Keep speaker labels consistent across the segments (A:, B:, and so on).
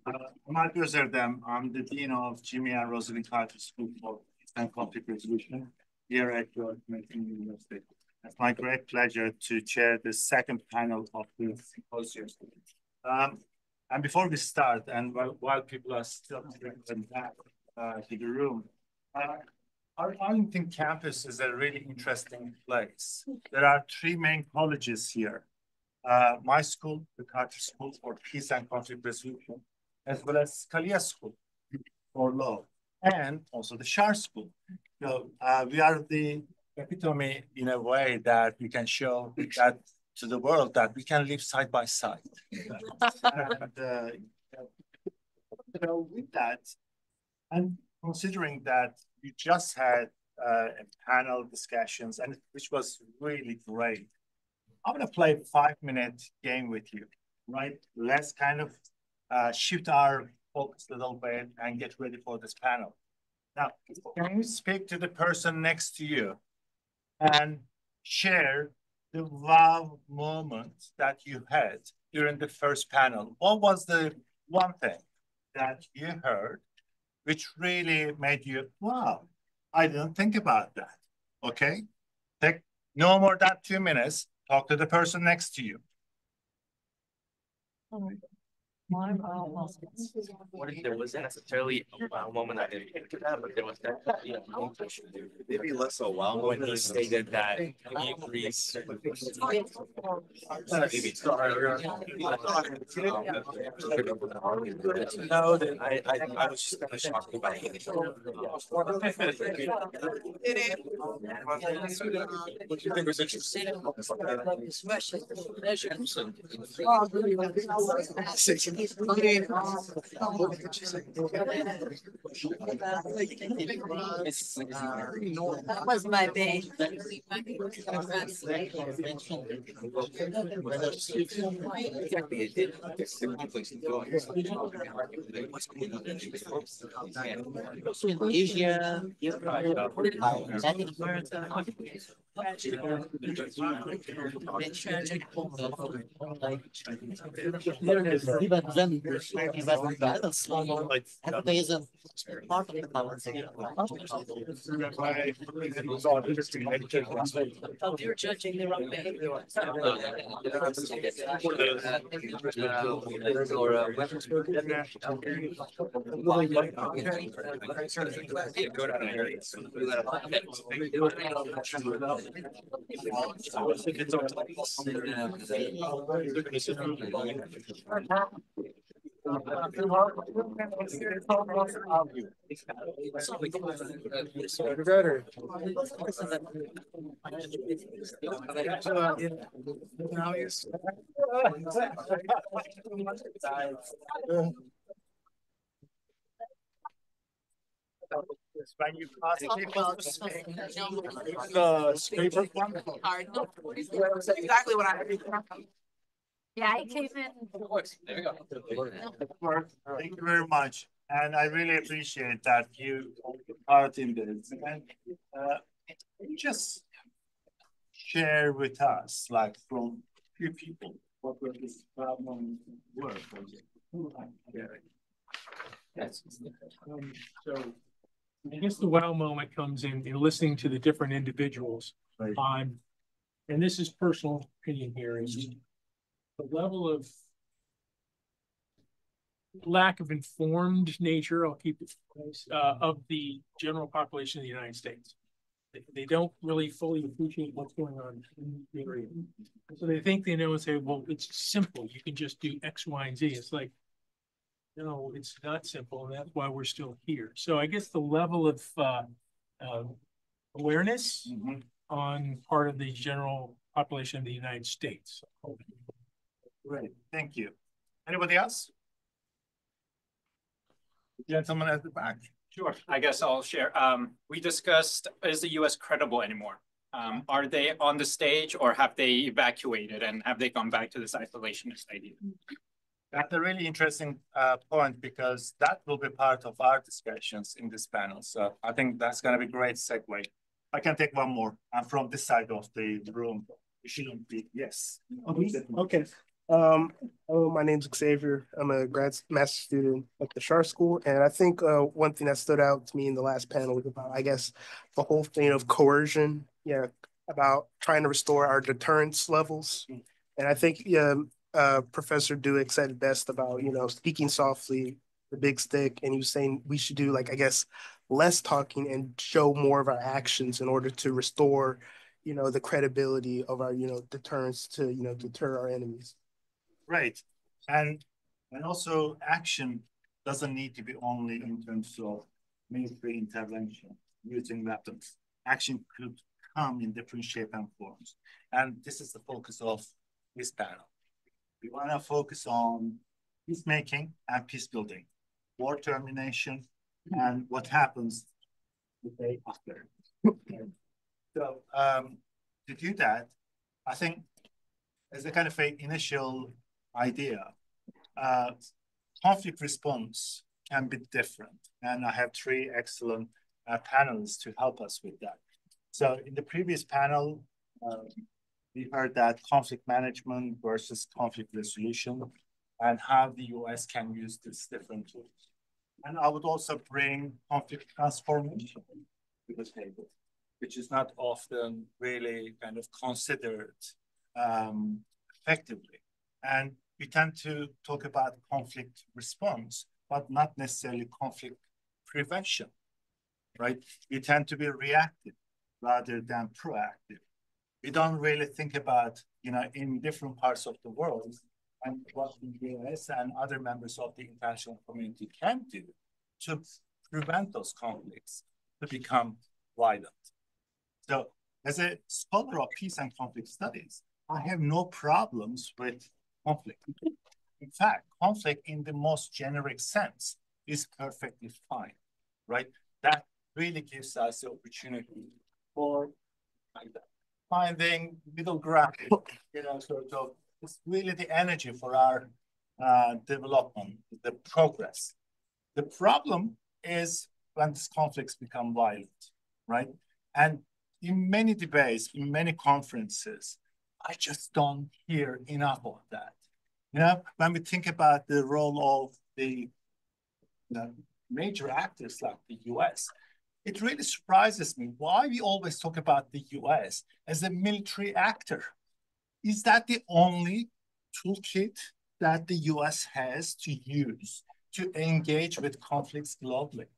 A: I'm Alper Özerdem. I'm the Dean of Jimmy and Rosalind Carter School for Peace and Conflict Resolution here at your University. It's my great pleasure to chair the second panel of the symposium. And before we start, and while people are still coming back to the room, our Arlington campus is a really interesting place. There are three main colleges here. My school, the Carter School for Peace and Conflict Resolution, as well as Scalia School for Law, and also the Shar School. So we are the epitome in a way that we can show that to the world that we can live side by side. And so with that, and considering that you just had panel discussions, and which was really great, I'm going to play a 5-minute game with you, right? Let's kind of shift our focus a little bit and get ready for this panel. Now, can you speak to the person next to you and share the wow moment that you had during the first panel? What was the one thing that you heard which really made you, wow, I didn't think about that, okay? Take no more than 2 minutes. Talk to the person next to you.
B: What if there wasn't necessarily a wow moment I didn't think of that, but there was definitely a moment maybe less a wow when he stated that he agrees. No, then I was just kind of shocked about it. What do you think was interesting?
C: That was my baby. Asia, you're judging the wrong way.
A: When you pass
C: The
A: scraper one?
C: exactly what I heard. Yeah, he came in.
B: There we go.
A: Thank you very much. And I really appreciate that you are in this. And just share with us, like from few people, what were this problem were for you.
D: Yes. So I guess the wow moment comes in listening to the different individuals
A: Right.
D: on, and this is personal opinion here, is the level of lack of informed nature, I'll keep it of the general population of the United States. They don't really fully appreciate what's going on in the area. So they think they know and say, well, it's simple. You can just do X, Y, and Z. It's like, no, it's not simple, and that's why we're still here. So I guess the level of awareness on part of the general population of the United States.
A: Great, thank you. Anybody else? Gentleman at the back.
E: Sure, I guess I'll share. We discussed, is the U.S. credible anymore? Are they on the stage or have they evacuated and have they gone back to this isolationist idea?
A: That's a really interesting point because that will be part of our discussions in this panel. So I think that's going to be a great segue. I can take one more. I'm from this side of the room. It shouldn't be, yes.
F: Okay. Hello, my name's Xavier. I'm a master student at the Shar School, and I think one thing that stood out to me in the last panel was about, I guess, the whole thing of coercion. Yeah, about trying to restore our deterrence levels, and I think Professor Duick said it best about speaking softly, the big stick, and he was saying we should do like I guess less talking and show more of our actions in order to restore the credibility of our deterrence to deter our enemies.
A: Right. And also action doesn't need to be only in terms of military intervention using weapons. Action could come in different shape and forms. And this is the focus of this panel. We want to focus on peacemaking and peace building, war termination, and what happens the day after. So to do that, I think as a kind of an initial idea, conflict response can be different. And I have three excellent panelists to help us with that. So in the previous panel, we heard that conflict management versus conflict resolution and how the US can use these different tools. And I would also bring conflict transformation to the table, which is not often really kind of considered effectively. And we tend to talk about conflict response, but not necessarily conflict prevention, right? We tend to be reactive rather than proactive. We don't really think about, in different parts of the world and what the US and other members of the international community can do to prevent those conflicts to become violent. So as a scholar of peace and conflict studies, I have no problems with conflict. In fact, conflict in the most generic sense is perfectly fine, right? That really gives us the opportunity for finding middle ground, sort of, it's really the energy for our development, the progress. The problem is when these conflicts become violent, right? And in many debates, in many conferences, I just don't hear enough of that. When we think about the role of the major actors like the US, it really surprises me why we always talk about the US as a military actor. Is that the only toolkit that the US has to use to engage with conflicts globally,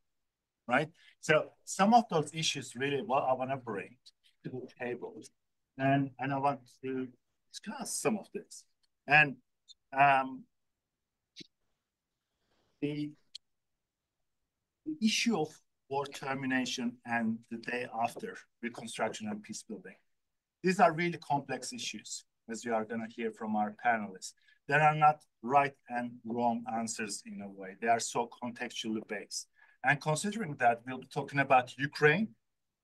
A: right? So some of those issues really what I want to bring to the table. And I want to discuss some of this. And the issue of war termination and the day after reconstruction and peace building. These are really complex issues, as you are going to hear from our panelists. There are not right and wrong answers in a way. They are so contextually based. And considering that we'll be talking about Ukraine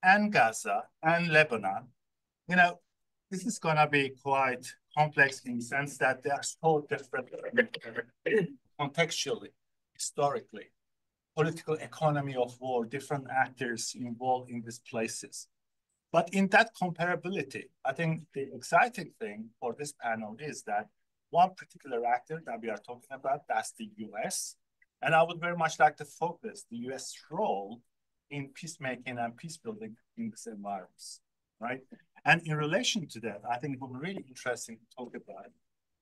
A: and Gaza and Lebanon, this is going to be quite complex in the sense that they are so different contextually, historically, political economy of war, different actors involved in these places. But in that comparability, I think the exciting thing for this panel is that one particular actor that we are talking about, that's the US. And I would very much like to focus the US role in peacemaking and peace building in these environments, right? And in relation to that, I think it would be really interesting to talk about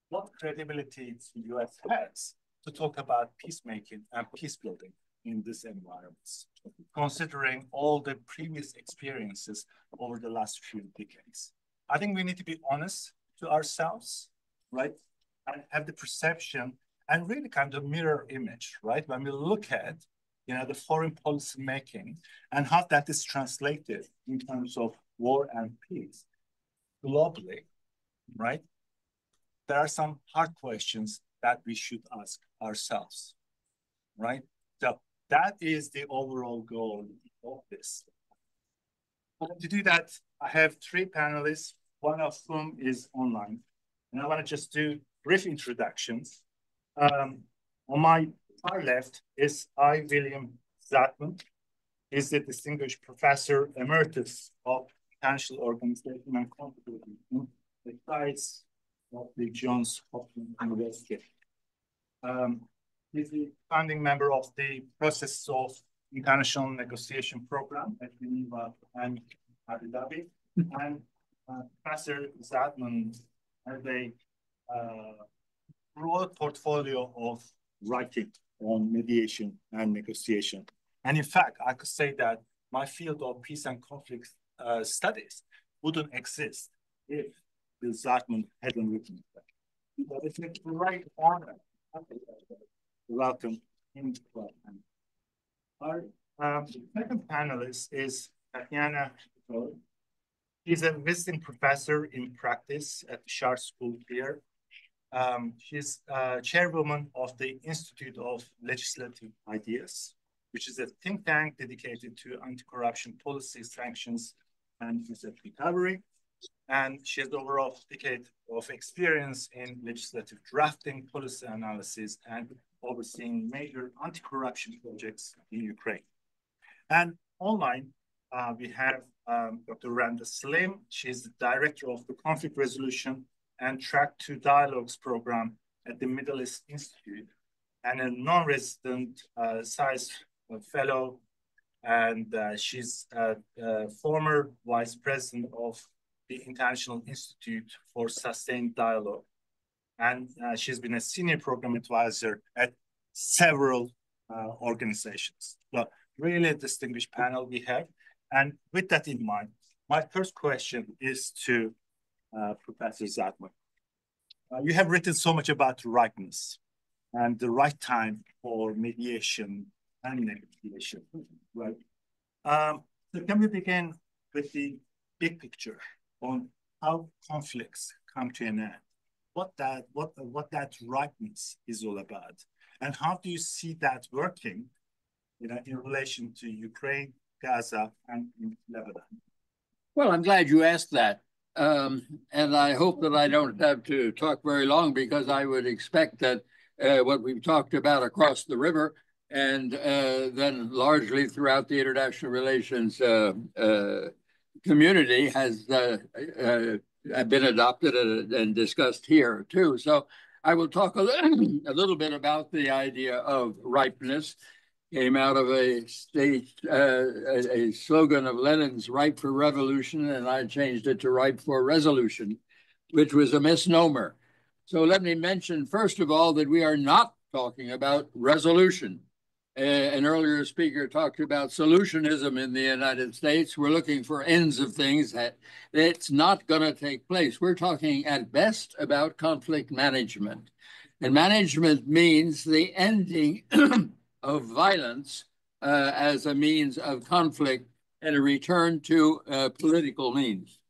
A: what credibility the US has to talk about peacemaking and peace building in these environments, considering all the previous experiences over the last few decades. I think we need to be honest to ourselves, right? And have the perception and really kind of mirror image, right? When we look at, the foreign policy making and how that is translated in terms of war and peace globally, right? There are some hard questions that we should ask ourselves, right? So that is the overall goal of this. To do that, I have three panelists, one of whom is online. And I want to just do brief introductions. On my far left is I. William Zatman. He's the Distinguished Professor Emeritus of International Organization and Conflict. Besides of the Johns Hopkins University. He's the founding member of the Process of International Negotiation Program at Geneva and Abu Dhabi. And Professor Zadman has a broad portfolio of writing on mediation and negotiation. And in fact, I could say that my field of peace and conflict studies wouldn't exist if the Zadman hadn't written it. But it's a great honor to welcome him to our Our second panelist is Tatiana. She's a visiting professor in practice at the Shar School here. She's chairwoman of the Institute of Legislative Ideas, which is a think tank dedicated to anti-corruption policy, sanctions, and asset recovery. And she has over a decade of experience in legislative drafting, policy analysis, and overseeing major anti-corruption projects in Ukraine. And online, we have Dr. Randa Slim. She's the director of the Conflict Resolution and Track 2 Dialogues program at the Middle East Institute, and a non-resident SAIS fellow. And she's former vice president of the International Institute for Sustained Dialogue. And she's been a senior program advisor at several organizations. So really a distinguished panel we have. And with that in mind, my first question is to Professor Zadman. You have written so much about ripeness and the right time for mediation and negotiation, right? So can we begin with the big picture on how conflicts come to an end? What that ripeness is all about, and how do you see that working, in relation to Ukraine, Gaza, and Lebanon?
G: Well, I'm glad you asked that. And I hope that I don't have to talk very long, because I would expect that what we've talked about across the river and then largely throughout the international relations community has been adopted and discussed here too. So I will talk a little bit about the idea of ripeness. Came out of a slogan of Lenin's, "Ripe for revolution," and I changed it to "Ripe for resolution," which was a misnomer. So let me mention, first of all, that we are not talking about resolution. An earlier speaker talked about solutionism in the United States. We're looking for ends of things that it's not going to take place. We're talking at best about conflict management. And management means the ending of violence as a means of conflict and a return to political means.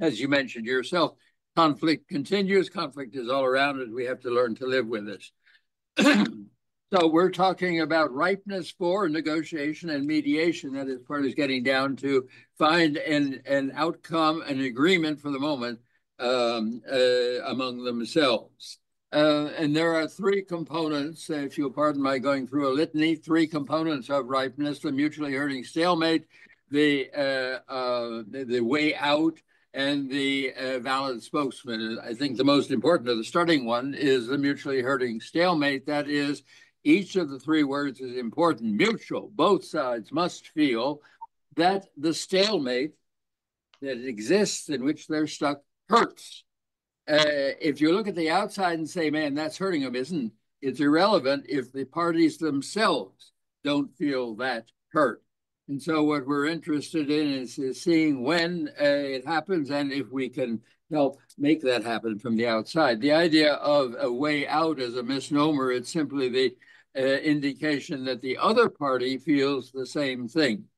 G: As you mentioned yourself, conflict continues. Conflict is all around us. We have to learn to live with it. So we're talking about ripeness for negotiation and mediation. That is part is getting down to find an outcome, an agreement for the moment among themselves. And there are three components, if you'll pardon my going through a litany, three components of ripeness: the mutually hurting stalemate, the way out, and the valid spokesman. I think the most important of the starting one is the mutually hurting stalemate. That is, each of the three words is important. Mutual, both sides must feel that the stalemate that exists in which they're stuck hurts. If you look at the outside and say, man, that's hurting them, it's irrelevant if the parties themselves don't feel that hurt. And so what we're interested in is seeing when it happens and if we can help make that happen from the outside. The idea of a way out is a misnomer. It's simply the indication that the other party feels the same thing,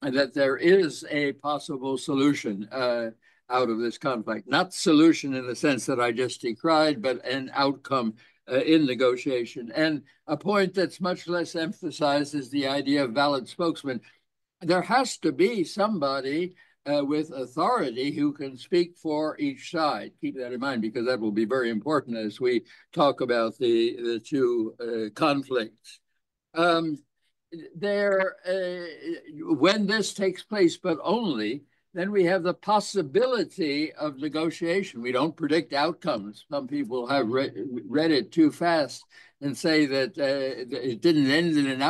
G: and that there is a possible solution out of this conflict. Not solution in the sense that I just decried, but an outcome in negotiation. And a point that's much less emphasized is the idea of valid spokesman. There has to be somebody with authority who can speak for each side. Keep that in mind, because that will be very important as we talk about the two conflicts. When this takes place, but only then we have the possibility of negotiation. We don't predict outcomes. Some people have read it too fast and say that it didn't end in an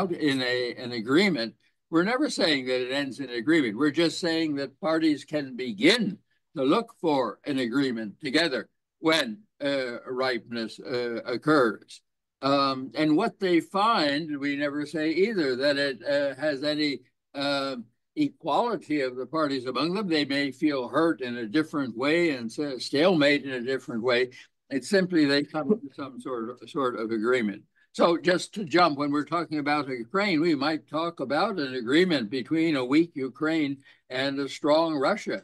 G: agreement. We're never saying that it ends in an agreement. We're just saying that parties can begin to look for an agreement together when ripeness occurs. And what they find, we never say either that it has any equality of the parties among them. They may feel hurt in a different way and stalemate in a different way. It's simply they come to some sort of agreement. So just to jump, when we're talking about Ukraine, we might talk about an agreement between a weak Ukraine and a strong Russia,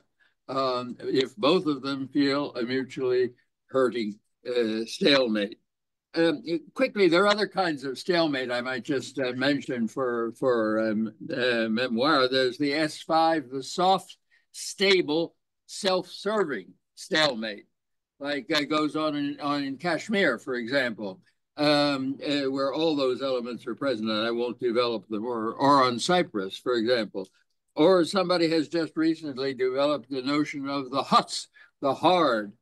G: if both of them feel a mutually hurting stalemate. Quickly, there are other kinds of stalemate I might just mention for memoir. There's the S5, the soft, stable, self-serving stalemate, like goes on in Kashmir, for example, where all those elements are present, and I won't develop them, or on Cyprus, for example. Or somebody has just recently developed the notion of the HUTS, the hard,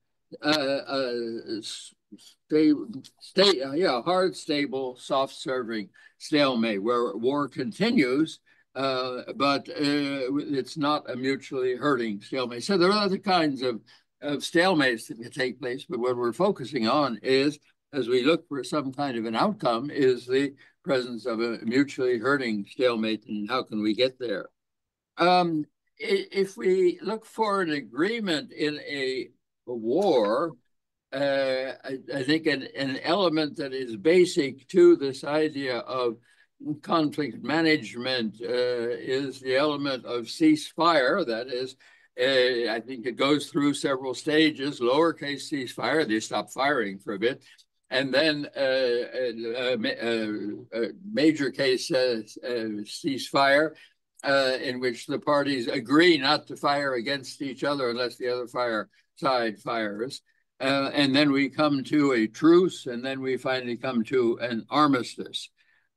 G: hard, stable, soft-serving stalemate, where war continues, but it's not a mutually hurting stalemate. So there are other kinds of stalemates that can take place, but what we're focusing on is, as we look for some kind of an outcome, is the presence of a mutually hurting stalemate, and how can we get there? If we look for an agreement in a war, I think an element that is basic to this idea of conflict management is the element of ceasefire. That is, I think it goes through several stages. Lowercase ceasefire, they stop firing for a bit. And then major case ceasefire, in which the parties agree not to fire against each other unless the other side fires. And then we come to a truce, and then we finally come to an armistice.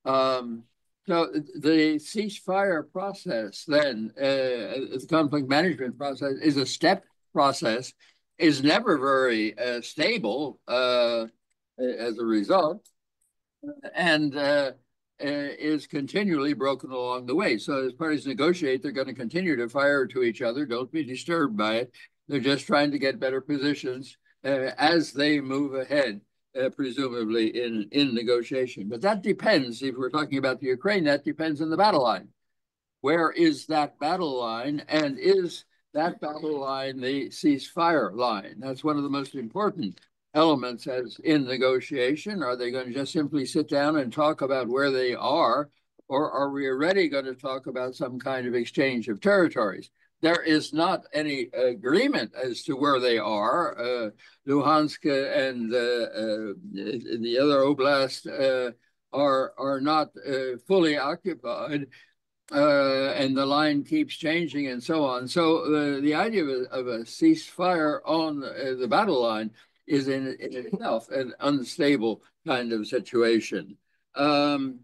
G: So the ceasefire process, then, the conflict management process, is a step process, is never very stable as a result, and is continually broken along the way. So as parties negotiate, they're going to continue to fire to each other. Don't be disturbed by it. They're just trying to get better positions as they move ahead, presumably in negotiation. But that depends, if we're talking about the Ukraine, that depends on the battle line. Where is that battle line? And is that battle line the ceasefire line? That's one of the most important elements as in negotiation. Are they going to just simply sit down and talk about where they are? Or are we already going to talk about some kind of exchange of territories? There is not any agreement as to where they are. Luhansk and the other oblast are not fully occupied, and the line keeps changing and so on. So the idea of a ceasefire on the battle line is in itself an unstable kind of situation. Then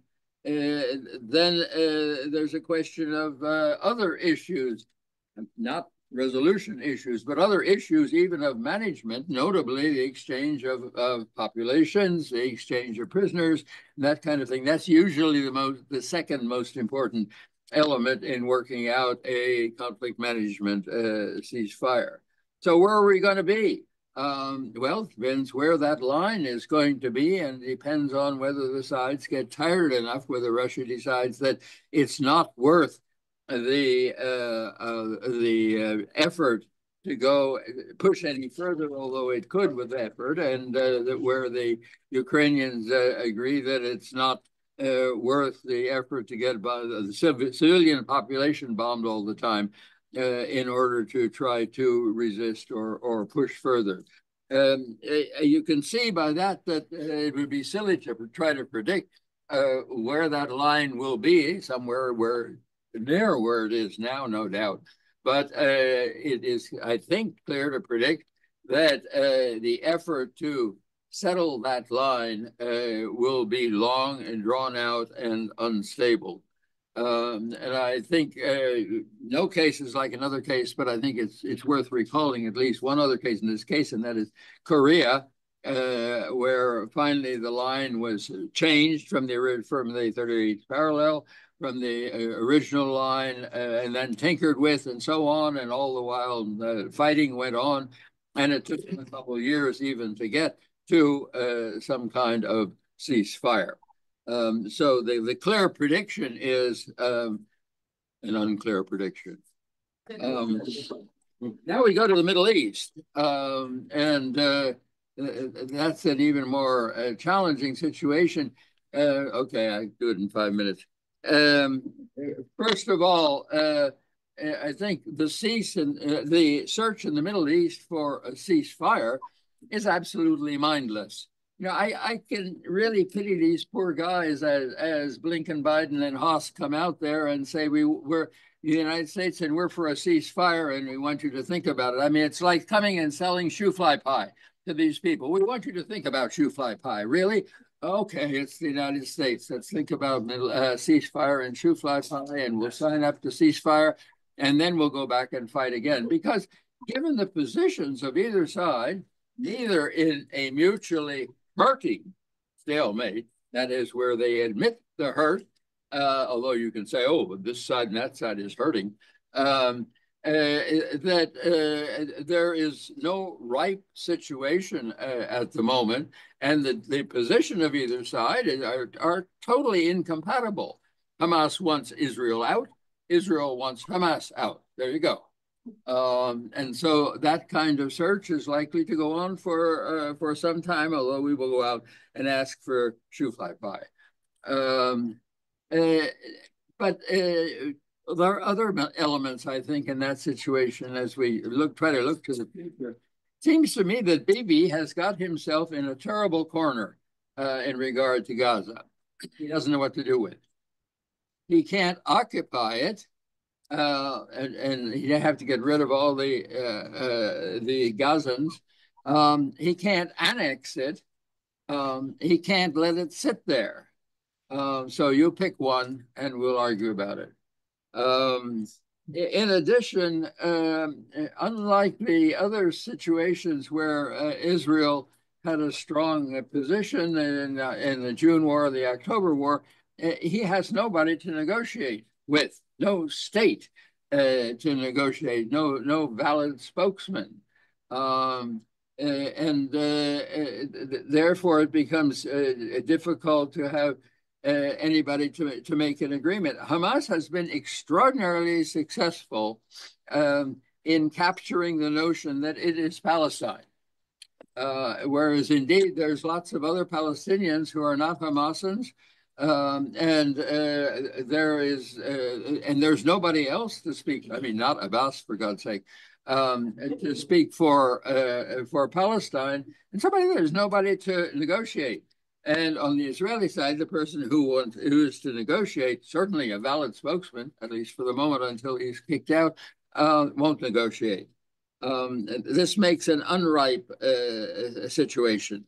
G: there's a question of other issues, not resolution issues, but other issues even of management, notably the exchange of populations, the exchange of prisoners, that kind of thing. That's usually the second most important element in working out a conflict management ceasefire. So where are we going to be? Well, it depends where that line is going to be, and depends on whether the sides get tired enough, whether Russia decides that it's not worth the effort to go push any further, although it could with effort, and where the Ukrainians agree that it's not worth the effort to get the civilian population bombed all the time in order to try to resist or push further. You can see by that it would be silly to try to predict where that line will be, somewhere near where it is now, no doubt. But it is, I think, clear to predict that the effort to settle that line will be long and drawn out and unstable. And I think no case is like another case, but I think it's worth recalling at least one other case in this case, and that is Korea, where finally the line was changed from the 38th parallel, from the original line, and then tinkered with, and so on, and all the while fighting went on, and it took a couple of years even to get to some kind of ceasefire. So the clear prediction is an unclear prediction. Now we go to the Middle East, and that's an even more challenging situation. Okay, I do it in 5 minutes. First of all, I think the search in the Middle East for a ceasefire is absolutely mindless. You know, I can really pity these poor guys as Blinken, Biden, and Haas come out there and say we're the United States and we're for a ceasefire and we want you to think about it. I mean, it's like coming and selling shoe-fly pie to these people. We want you to think about shoe-fly pie. Really? Okay, it's the United States. Let's think about ceasefire and shoe-fly pie, and we'll sign up to ceasefire, and then we'll go back and fight again. Because given the positions of either side, neither in a mutually hurting stalemate, that is where they admit the hurt, although you can say, oh, this side and that side is hurting, that there is no ripe situation at the moment, and the position of either side are totally incompatible. Hamas wants Israel out. Israel wants Hamas out. There you go. And so that kind of search is likely to go on for some time, although we will go out and ask for shoe-fly pie. But there are other elements, I think, in that situation as we try to look to the future. It seems to me that Bibi has got himself in a terrible corner in regard to Gaza. He doesn't know what to do with it. He can't occupy it. And he'd have to get rid of all the Gazans. He can't annex it. He can't let it sit there. So you pick one, and we'll argue about it. In addition, unlike the other situations where Israel had a strong position in the June War or the October War, he has nobody to negotiate with. No state to negotiate, no valid spokesman. Therefore, it becomes difficult to have anybody to make an agreement. Hamas has been extraordinarily successful in capturing the notion that it is Palestine. Whereas indeed, there's lots of other Palestinians who are not Hamasans, and there's nobody else to speak. I mean, not Abbas, for God's sake, to speak for Palestine. And there's nobody to negotiate. And on the Israeli side, the person who is to negotiate, certainly a valid spokesman, at least for the moment until he's kicked out, won't negotiate. This makes an unripe situation.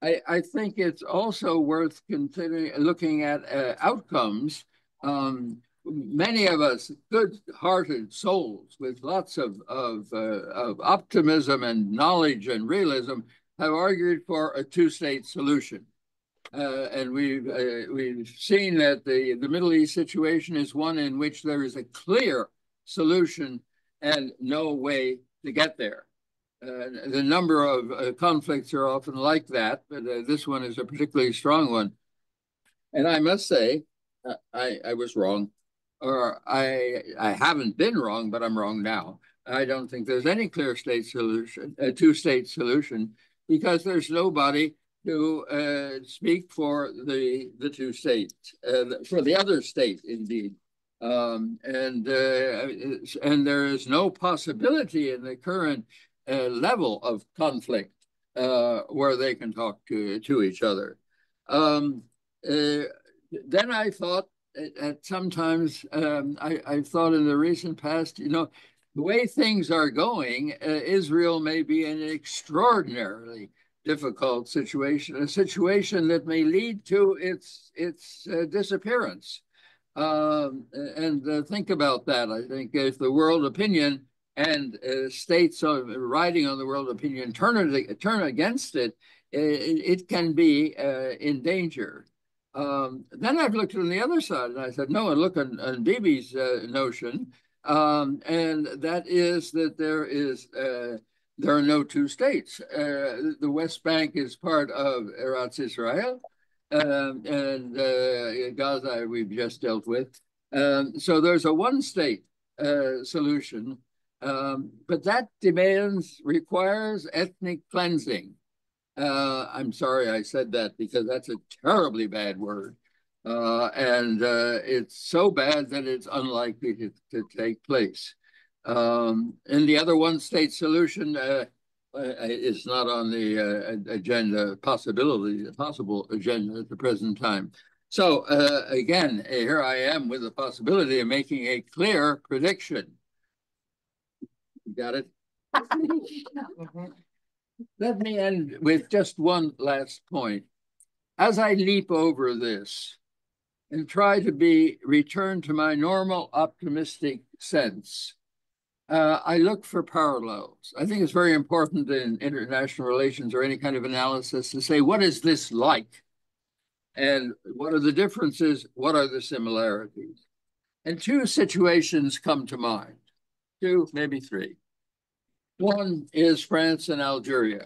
G: I think it's also worth considering looking at outcomes. Many of us, good-hearted souls with lots of optimism and knowledge and realism, have argued for a two-state solution. And we've seen that the Middle East situation is one in which there is a clear solution and no way to get there. The number of conflicts are often like that, but this one is a particularly strong one. And I must say, I was wrong, or I haven't been wrong, but I'm wrong now. I don't think there's any clear state solution, a two-state solution, because there's nobody to speak for the two states, for the other state, indeed. And there is no possibility in the current level of conflict where they can talk to each other. Then I thought at sometimes, I thought in the recent past, you know, the way things are going, Israel may be in an extraordinarily difficult situation, a situation that may lead to its disappearance. Think about that. I think if the world opinion and states riding on the world opinion turn against it, it can be in danger. Then I've looked on the other side and I said, no, and look on Bibi's notion, and that is that there are no two states. The West Bank is part of Eretz Israel, and Gaza we've just dealt with. So there's a one-state solution, but that requires ethnic cleansing. I'm sorry I said that because that's a terribly bad word. It's so bad that it's unlikely to take place. And the other one-state solution is not on the possible agenda at the present time. So again, here I am with the possibility of making a clear prediction. You got it? Let me end with just one last point. As I leap over this and try to return to my normal optimistic sense, I look for parallels. I think it's very important in international relations or any kind of analysis to say, what is this like? And what are the differences? What are the similarities? And two situations come to mind, two, maybe three. One is France and Algeria.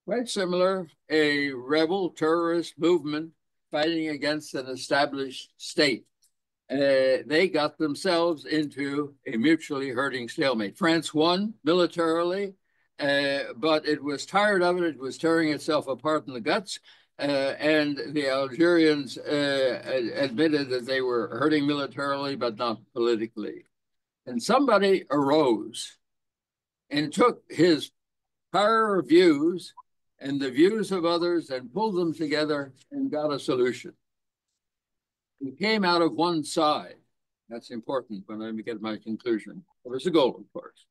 G: Quite similar, a rebel terrorist movement fighting against an established state. They got themselves into a mutually hurting stalemate. France won militarily, but it was tired of it. It was tearing itself apart in the guts. And the Algerians admitted that they were hurting militarily, but not politically. And somebody arose and took his prior views and the views of others and pulled them together and got a solution. It came out of one side. That's important when I get my conclusion. It was a goal, of course.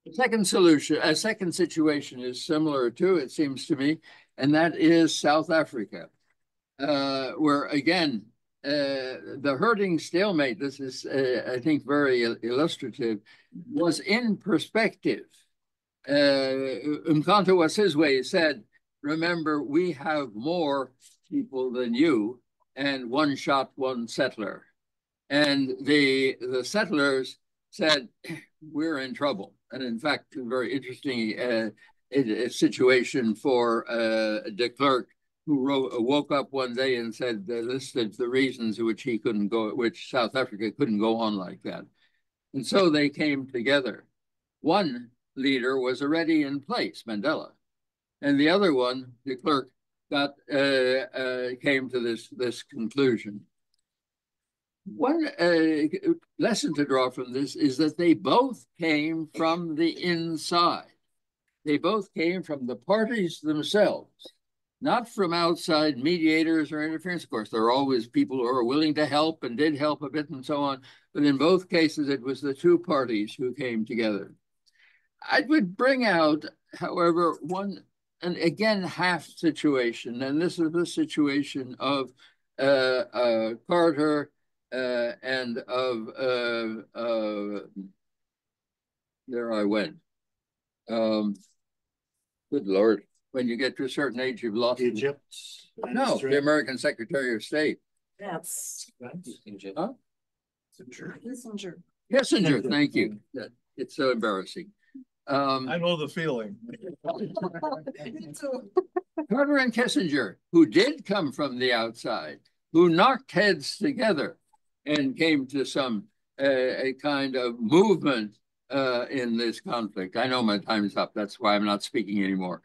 G: The second situation is similar to, it seems to me, and that is South Africa, where again, the hurting stalemate, this is, I think, very illustrative, was in perspective. Umkhonto Wasizwe said, remember, we have more people than you, and one shot, one settler. And the settlers said, we're in trouble. And in fact, a very interesting situation for de Klerk, who woke up one day and said, listed the reasons which South Africa couldn't go on like that. And so they came together. One leader was already in place, Mandela, and the other one, de Klerk, came to this conclusion. One lesson to draw from this is that they both came from the inside. They both came from the parties themselves, not from outside mediators or interference. Of course, there are always people who are willing to help and did help a bit and so on. But in both cases, it was the two parties who came together. I would bring out, however, one, and again, half situation. And this is the situation of Carter and of, there I went. Good Lord, when you get to a certain age, you've lost
A: Egypt.
G: No, the American Secretary of State.
C: That's
G: Huh?
C: Kissinger.
G: Kissinger, thank you. It's so embarrassing.
H: I know the feeling.
G: Carter and Kissinger, who did come from the outside, who knocked heads together and came to some a kind of movement in this conflict. I know my time's up. That's why I'm not speaking anymore.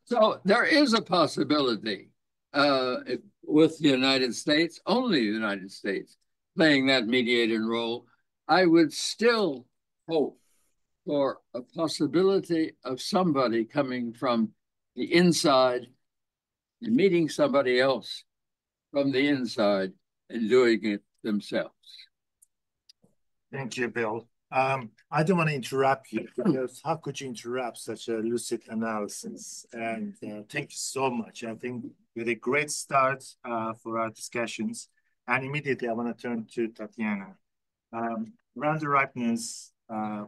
G: So there is a possibility with the United States, only the United States, playing that mediating role. I would still hope for a possibility of somebody coming from the inside and meeting somebody else from the inside and doing it themselves.
A: Thank you, Bill. I don't want to interrupt you because how could you interrupt such a lucid analysis? And thank you so much. I think we had a great start for our discussions. And immediately I want to turn to Tatiana. Around the ripeness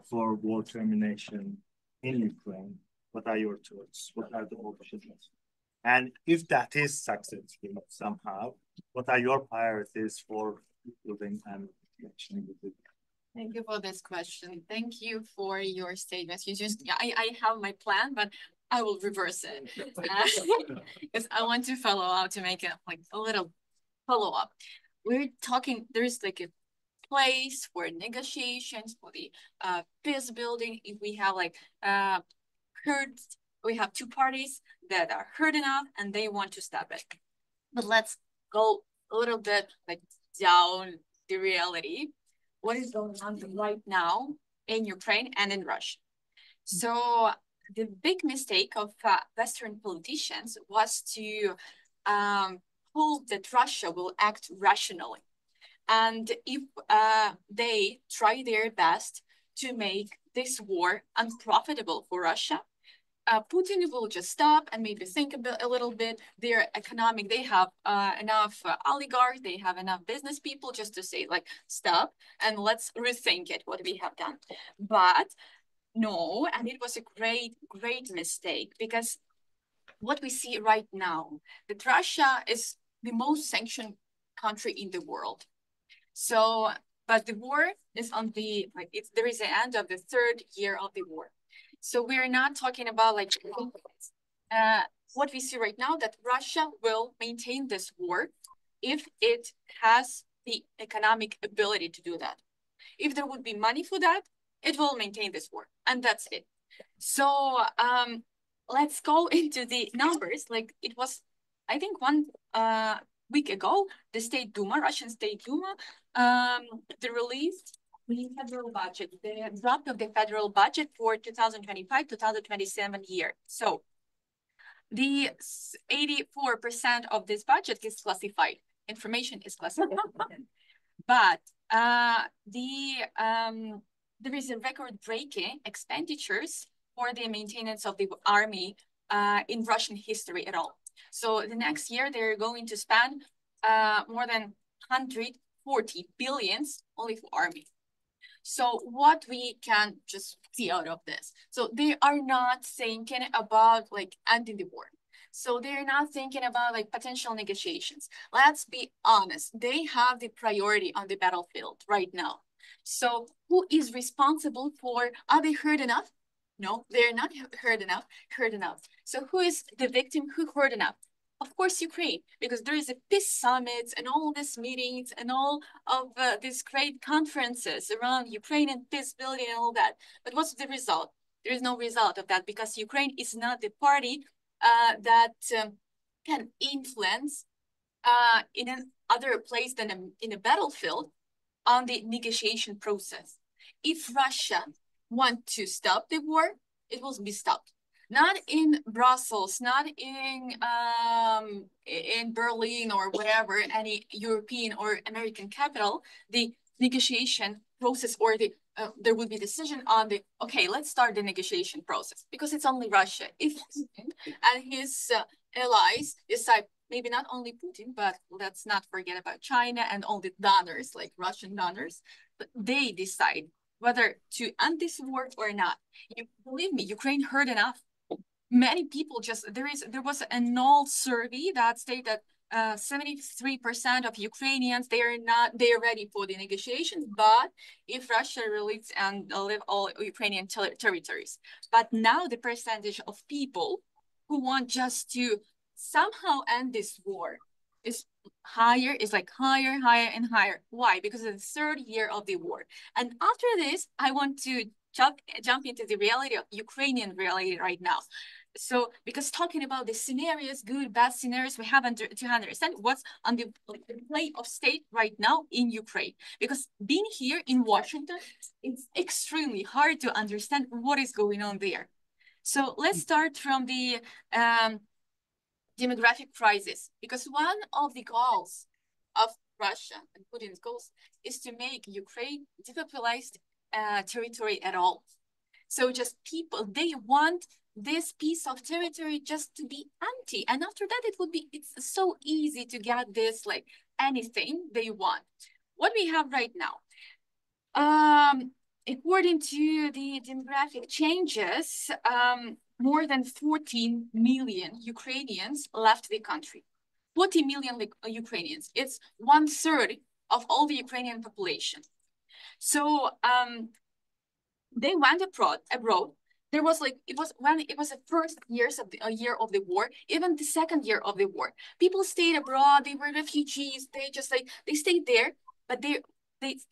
A: for war termination in Ukraine, what are your thoughts? What are the options? And if that is successful somehow, what are your priorities for building and action with it?
C: Thank you for this question. Thank you for your statements. I have my plan, but I will reverse it because I want to follow up to make a little follow up. We're talking, there's like a place for negotiations, for the peace building. If we have we have two parties that are hurt enough and they want to stop it. But let's go a little bit down the reality. What is going on right now in Ukraine and in Russia? So the big mistake of Western politicians was to hold that Russia will act rationally. And if they try their best to make this war unprofitable for Russia, Putin will just stop and maybe think a little bit. Their economic, they have enough oligarchs, they have enough business people just to say stop and let's rethink it, what we have done. But no, and it was a great mistake because what we see right now, that Russia is the most sanctioned country in the world. So, but the war is on the, there is an end of the third year of the war. So we're not talking about what we see right now, that Russia will maintain this war if it has the economic ability to do that. If there would be money for that, it will maintain this war, and that's it. So let's go into the numbers. It was, I think, 1 week ago, the State Duma, Russian State Duma, they released the federal budget, the draft of the federal budget for 2025-2027 year. So the 84% of this budget is classified. Information is classified. But there is a record-breaking expenditures for the maintenance of the army in Russian history at all. So the next year, they're going to spend more than 140 billions only for army. So what we can just see out of this. So they are not thinking about ending the war. So they're not thinking about potential negotiations. Let's be honest. They have the priority on the battlefield right now. So who is responsible for, are they hurt enough? No, they're not hurt enough. So who is the victim who hurt enough? Of course, Ukraine, because there is a peace summits and all these meetings and all of these great conferences around Ukraine and peace building and all that. But what's the result? There is no result of that because Ukraine is not the party that can influence in another place than in a battlefield on the negotiation process. If Russia wants to stop the war, it will be stopped. Not in Brussels, not in Berlin or whatever, any European or American capital, the negotiation process or there would be decision on okay, let's start the negotiation process because it's only Russia. If Putin and his allies decide, maybe not only Putin, but let's not forget about China and all the donors, like Russian donors, but they decide whether to end this war or not. Believe me, Ukraine heard enough. Many people there was an old survey that stated that 73% of Ukrainians, they're ready for the negotiations, but if Russia releases and leave all Ukrainian territories. But now the percentage of people who want just to somehow end this war is higher, higher and higher. Why? Because of the third year of the war. And after this, I want to jump into the reality of Ukrainian reality right now. So, because talking about the scenarios, good, bad scenarios, we have to understand what's on the play of state right now in Ukraine. Because being here in Washington, it's extremely hard to understand what is going on there. So let's start from the demographic crisis, because one of the goals of Russia and Putin's goals is to make Ukraine depopulated territory at all. So just people, they want this piece of territory just to be empty. And after that, it's so easy to get this, like anything they want. What we have right now, according to the demographic changes, more than 14 million Ukrainians left the country. 40 million Ukrainians. It's 1/3 of all the Ukrainian population. So they went abroad. There was like, it was the first year of the war, even the second year of the war. People stayed abroad, they were refugees, they stayed there, but they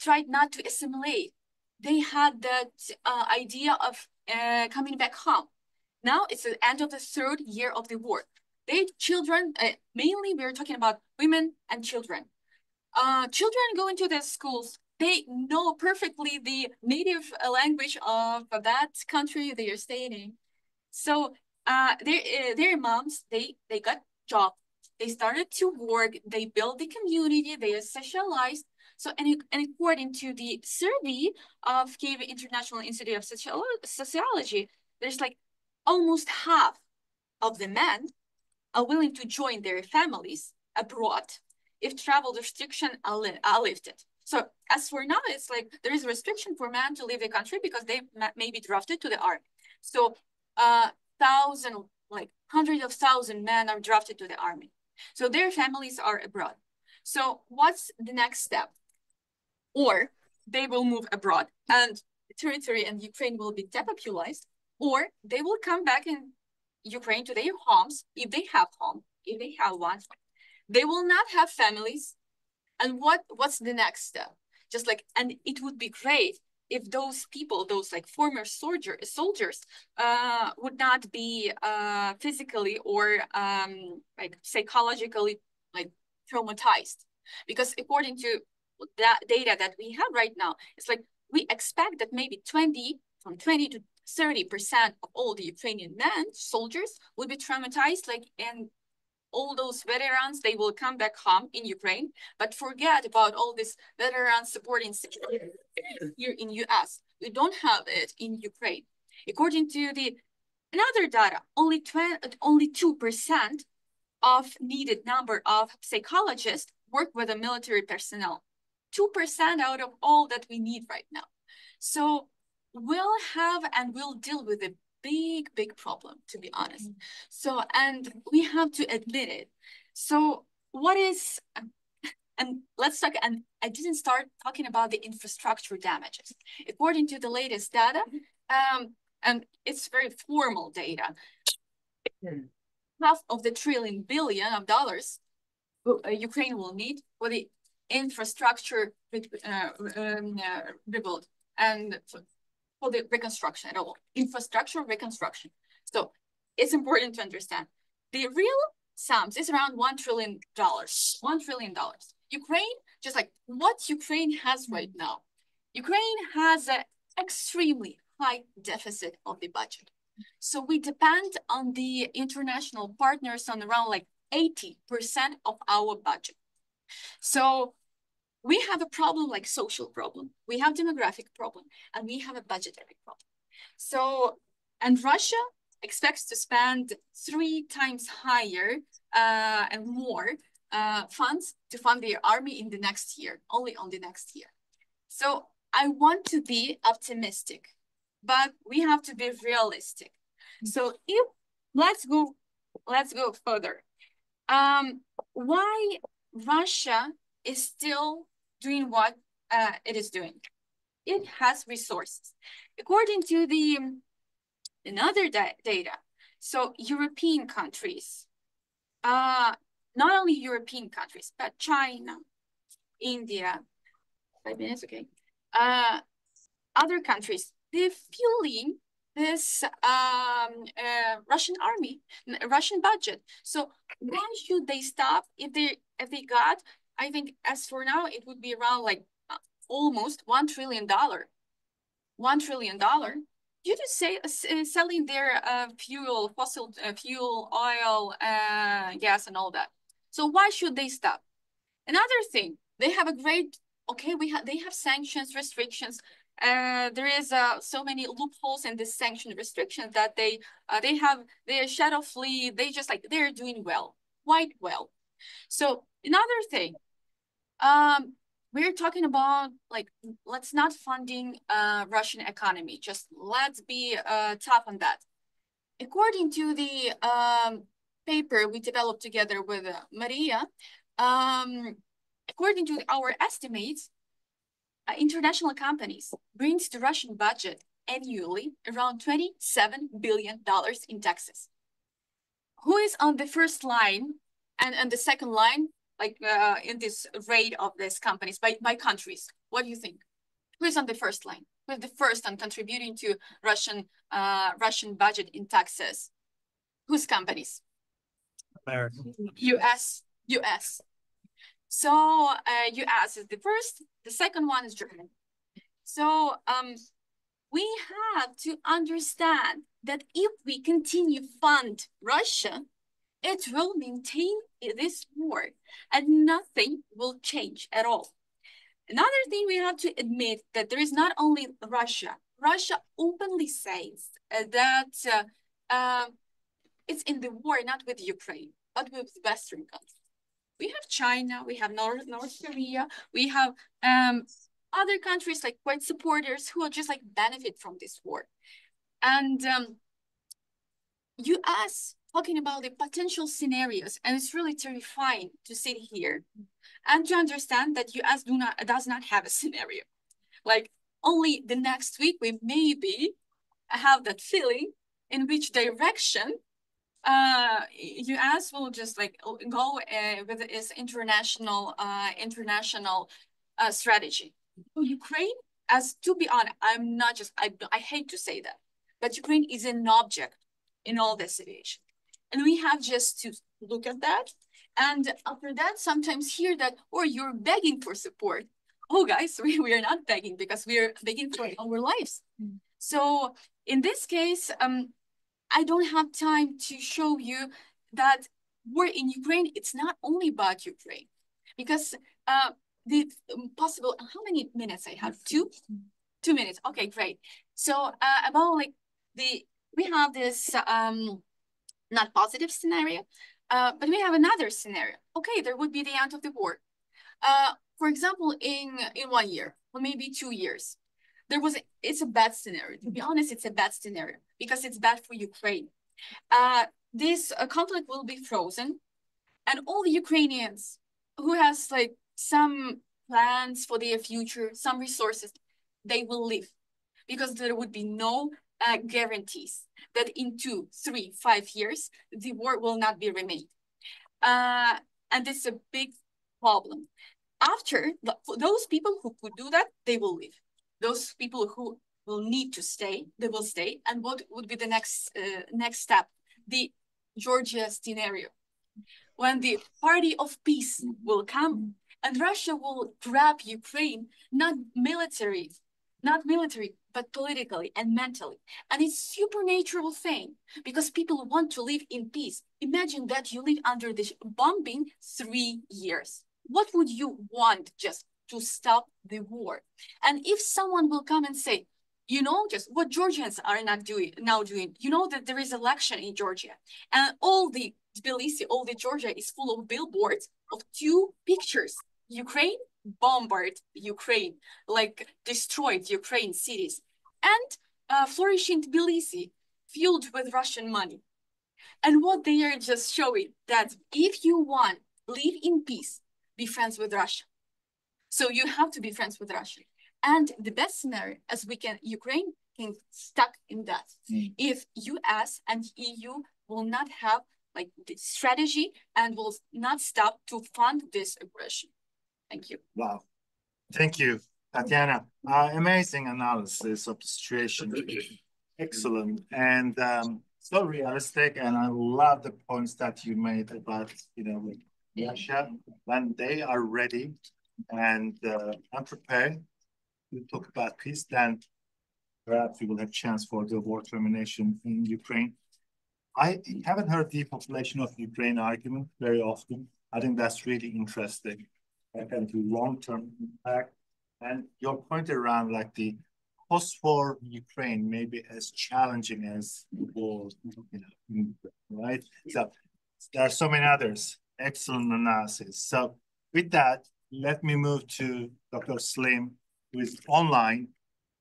C: tried not to assimilate. They had that idea of coming back home. Now it's the end of the third year of the war. Children, mainly we're talking about women and children. Children go into the schools. They know perfectly the native language of that country they are staying in. So their moms, they got jobs. They started to work. They built the community. They are socialized. So and according to the survey of Kyiv International Institute of Sociology, there's like almost half of the men are willing to join their families abroad if travel restrictions are lifted. So as for now, it's like there is a restriction for men to leave the country because they may be drafted to the army. So hundreds of thousands men are drafted to the army. So their families are abroad. So what's the next step? Or they will move abroad and the territory and Ukraine will be depopulated, or they will come back in Ukraine to their homes, if they have one. They will not have families. And what's the next step? And it would be great if those people, those like former soldiers, would not be physically or like psychologically like traumatized. Because according to that data that we have right now, it's like we expect that maybe 20 to 30% of all the Ukrainian men, soldiers, will be traumatized, like, and all those veterans, they will come back home in Ukraine, but forget about all this veteran supporting here in US. We don't have it in Ukraine. According to another data, only 2% of needed number of psychologists work with the military personnel. 2% out of all that we need right now. So we'll have and we'll deal with a big problem, to be honest. So, and we have to admit it. So what is, and let's talk, and I didn't start talking about the infrastructure damages. According to the latest data, and it's very formal data, $500 billion Ukraine will need for the infrastructure rebuild and for the reconstruction at all, infrastructure reconstruction. So it's important to understand the real sums is around $1 trillion. $1 trillion. Ukraine, just like what Ukraine has right now, Ukraine has an extremely high deficit of the budget. So we depend on the international partners on around like 80% of our budget. So we have a problem like social problem, we have demographic problem, and we have a budgetary problem. So, and Russia expects to spend 3 times higher and more funds to fund their army in the next year, only on the next year. So I want to be optimistic, but we have to be realistic. So if let's go further. Why Russia is still doing what it is doing? It has resources. According to another data, so European countries, not only European countries, but China, India, 5 minutes, okay. Other countries, they're fueling this Russian army, Russian budget. So why should they stop if they got, I think as for now, it would be around like almost $1 trillion. $1 trillion due to selling their fossil fuel, oil, gas, and all that. So why should they stop? Another thing, they have a great, okay, they have sanctions, restrictions. there is so many loopholes in this sanction restriction that they have their shadow flee. They just like they're doing well, quite well. So another thing, we're talking about like let's not funding Russian economy. Just let's be tough on that. According to the paper we developed together with Maria, according to our estimates, international companies brings the Russian budget annually around $27 billion in taxes. Who is on the first line and the second line, like in this rate of these companies by countries? What do you think? Who is on the first line? Who is the first on contributing to Russian budget in taxes? Whose companies?
D: America.
C: US. So US is the first. The second one is Germany. So we have to understand that if we continue fund Russia, it will maintain this war and nothing will change at all. Another thing we have to admit that there is not only Russia. Russia openly says that it's in the war not with Ukraine, but with Western countries. We have China, we have North Korea, we have other countries like quite supporters who will just like benefit from this war. And US talking about the potential scenarios, and it's really terrifying to sit here and to understand that US does not have a scenario. Like only the next week we maybe have that feeling in which direction US will just like go with its international strategy. Ukraine, as to be honest, I hate to say that, but Ukraine is an object in all this situation. And we have just to look at that. And after that, sometimes hear that, or you're begging for support. Oh, guys, we are not begging because we are begging for our lives. So in this case, I don't have time to show you that war in Ukraine, it's not only about Ukraine. Because the possible, how many minutes I have? 2 minutes. Okay, great. So about like we have this not positive scenario, but we have another scenario. Okay, there would be the end of the war. For example, in 1 year or maybe 2 years, it's a bad scenario. To be honest, it's a bad scenario because it's bad for Ukraine. This conflict will be frozen, and all the Ukrainians who has like some plans for their future, some resources, they will leave because there would be no guarantees that in 2, 3, 5 years, the war will not be remained. And this is a big problem. After those people who could do that, they will leave. Those people who will need to stay, they will stay. And what would be the next step? The Georgia scenario. When the party of peace will come and Russia will grab Ukraine, not military, but politically and mentally. And it's a supernatural thing because people want to live in peace. Imagine that you live under this bombing 3 years. What would you want just to stop the war? And if someone will come and say, you know, just what Georgians are now doing, you know that there is election in Georgia and all the Tbilisi, all the Georgia is full of billboards of 2 pictures. Ukraine bombarded Ukraine, like destroyed Ukraine cities, and flourishing Tbilisi filled with Russian money. And what they are just showing that if you want live in peace, be friends with Russia. So you have to be friends with Russia. And the best scenario, as Ukraine can stuck in that. If US and EU will not have like the strategy and will not stop to fund this aggression. Thank you.
A: Wow. Thank you, Tatiana. Amazing analysis of the situation. Excellent. And so realistic. And I love the points that you made about, Russia, when they are ready and unprepared to talk about peace, then perhaps we will have chance for the war termination in Ukraine. I haven't heard the population of Ukraine argument very often. I think that's really interesting. And the long-term impact. And your point around like the post-war Ukraine may be as challenging as the war, right? So there are so many others. Excellent analysis. So with that, let me move to Dr. Slim, who is online.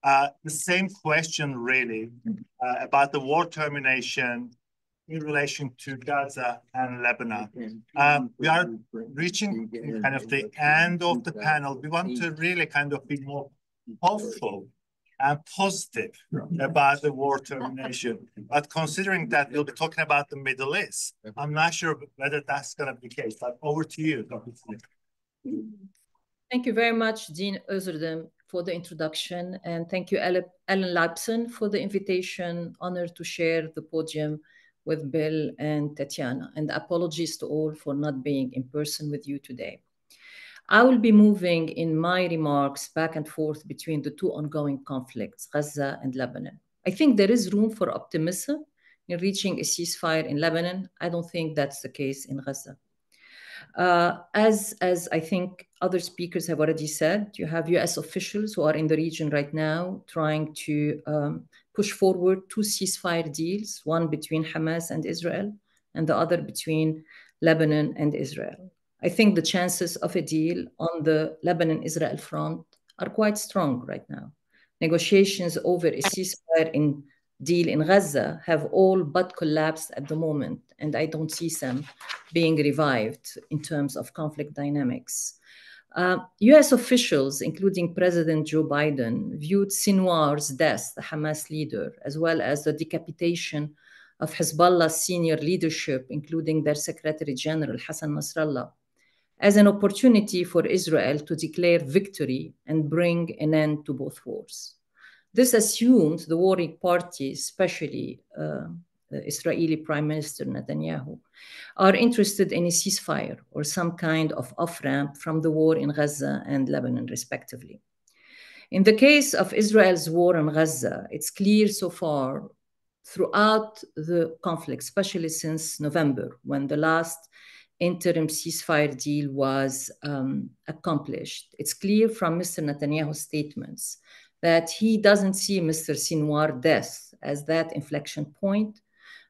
A: The same question really about the war termination in relation to Gaza and Lebanon. We are reaching kind of the end of the panel. We want to really kind of be more hopeful and positive about the war termination. But considering that we'll be talking about the Middle East, I'm not sure whether that's going to be the case. But over to you, Dr. Smith.
I: Thank you very much, Dean Özerdem, for the introduction. And thank you, Ellen Lapson, for the invitation. Honored to share the podium with Bill and Tatiana. And apologies to all for not being in person with you today. I will be moving in my remarks back and forth between the two ongoing conflicts, Gaza and Lebanon. I think there is room for optimism in reaching a ceasefire in Lebanon. I don't think that's the case in Gaza. As I think other speakers have already said, you have US officials who are in the region right now trying to push forward two ceasefire deals, one between Hamas and Israel and the other between Lebanon and Israel. I think the chances of a deal on the Lebanon-Israel front are quite strong right now. Negotiations over a ceasefire deal in Gaza have all but collapsed at the moment, and I don't see them being revived in terms of conflict dynamics. US officials, including President Joe Biden, viewed Sinwar's death, the Hamas leader, as well as the decapitation of Hezbollah's senior leadership, including their Secretary General Hassan Nasrallah, as an opportunity for Israel to declare victory and bring an end to both wars. This assumed the warring parties, especially the Israeli Prime Minister Netanyahu, are interested in a ceasefire or some kind of off-ramp from the war in Gaza and Lebanon, respectively. In the case of Israel's war in Gaza, it's clear so far throughout the conflict, especially since November, when the last interim ceasefire deal was accomplished. It's clear from Mr. Netanyahu's statements that he doesn't see Mr. Sinwar's death as that inflection point,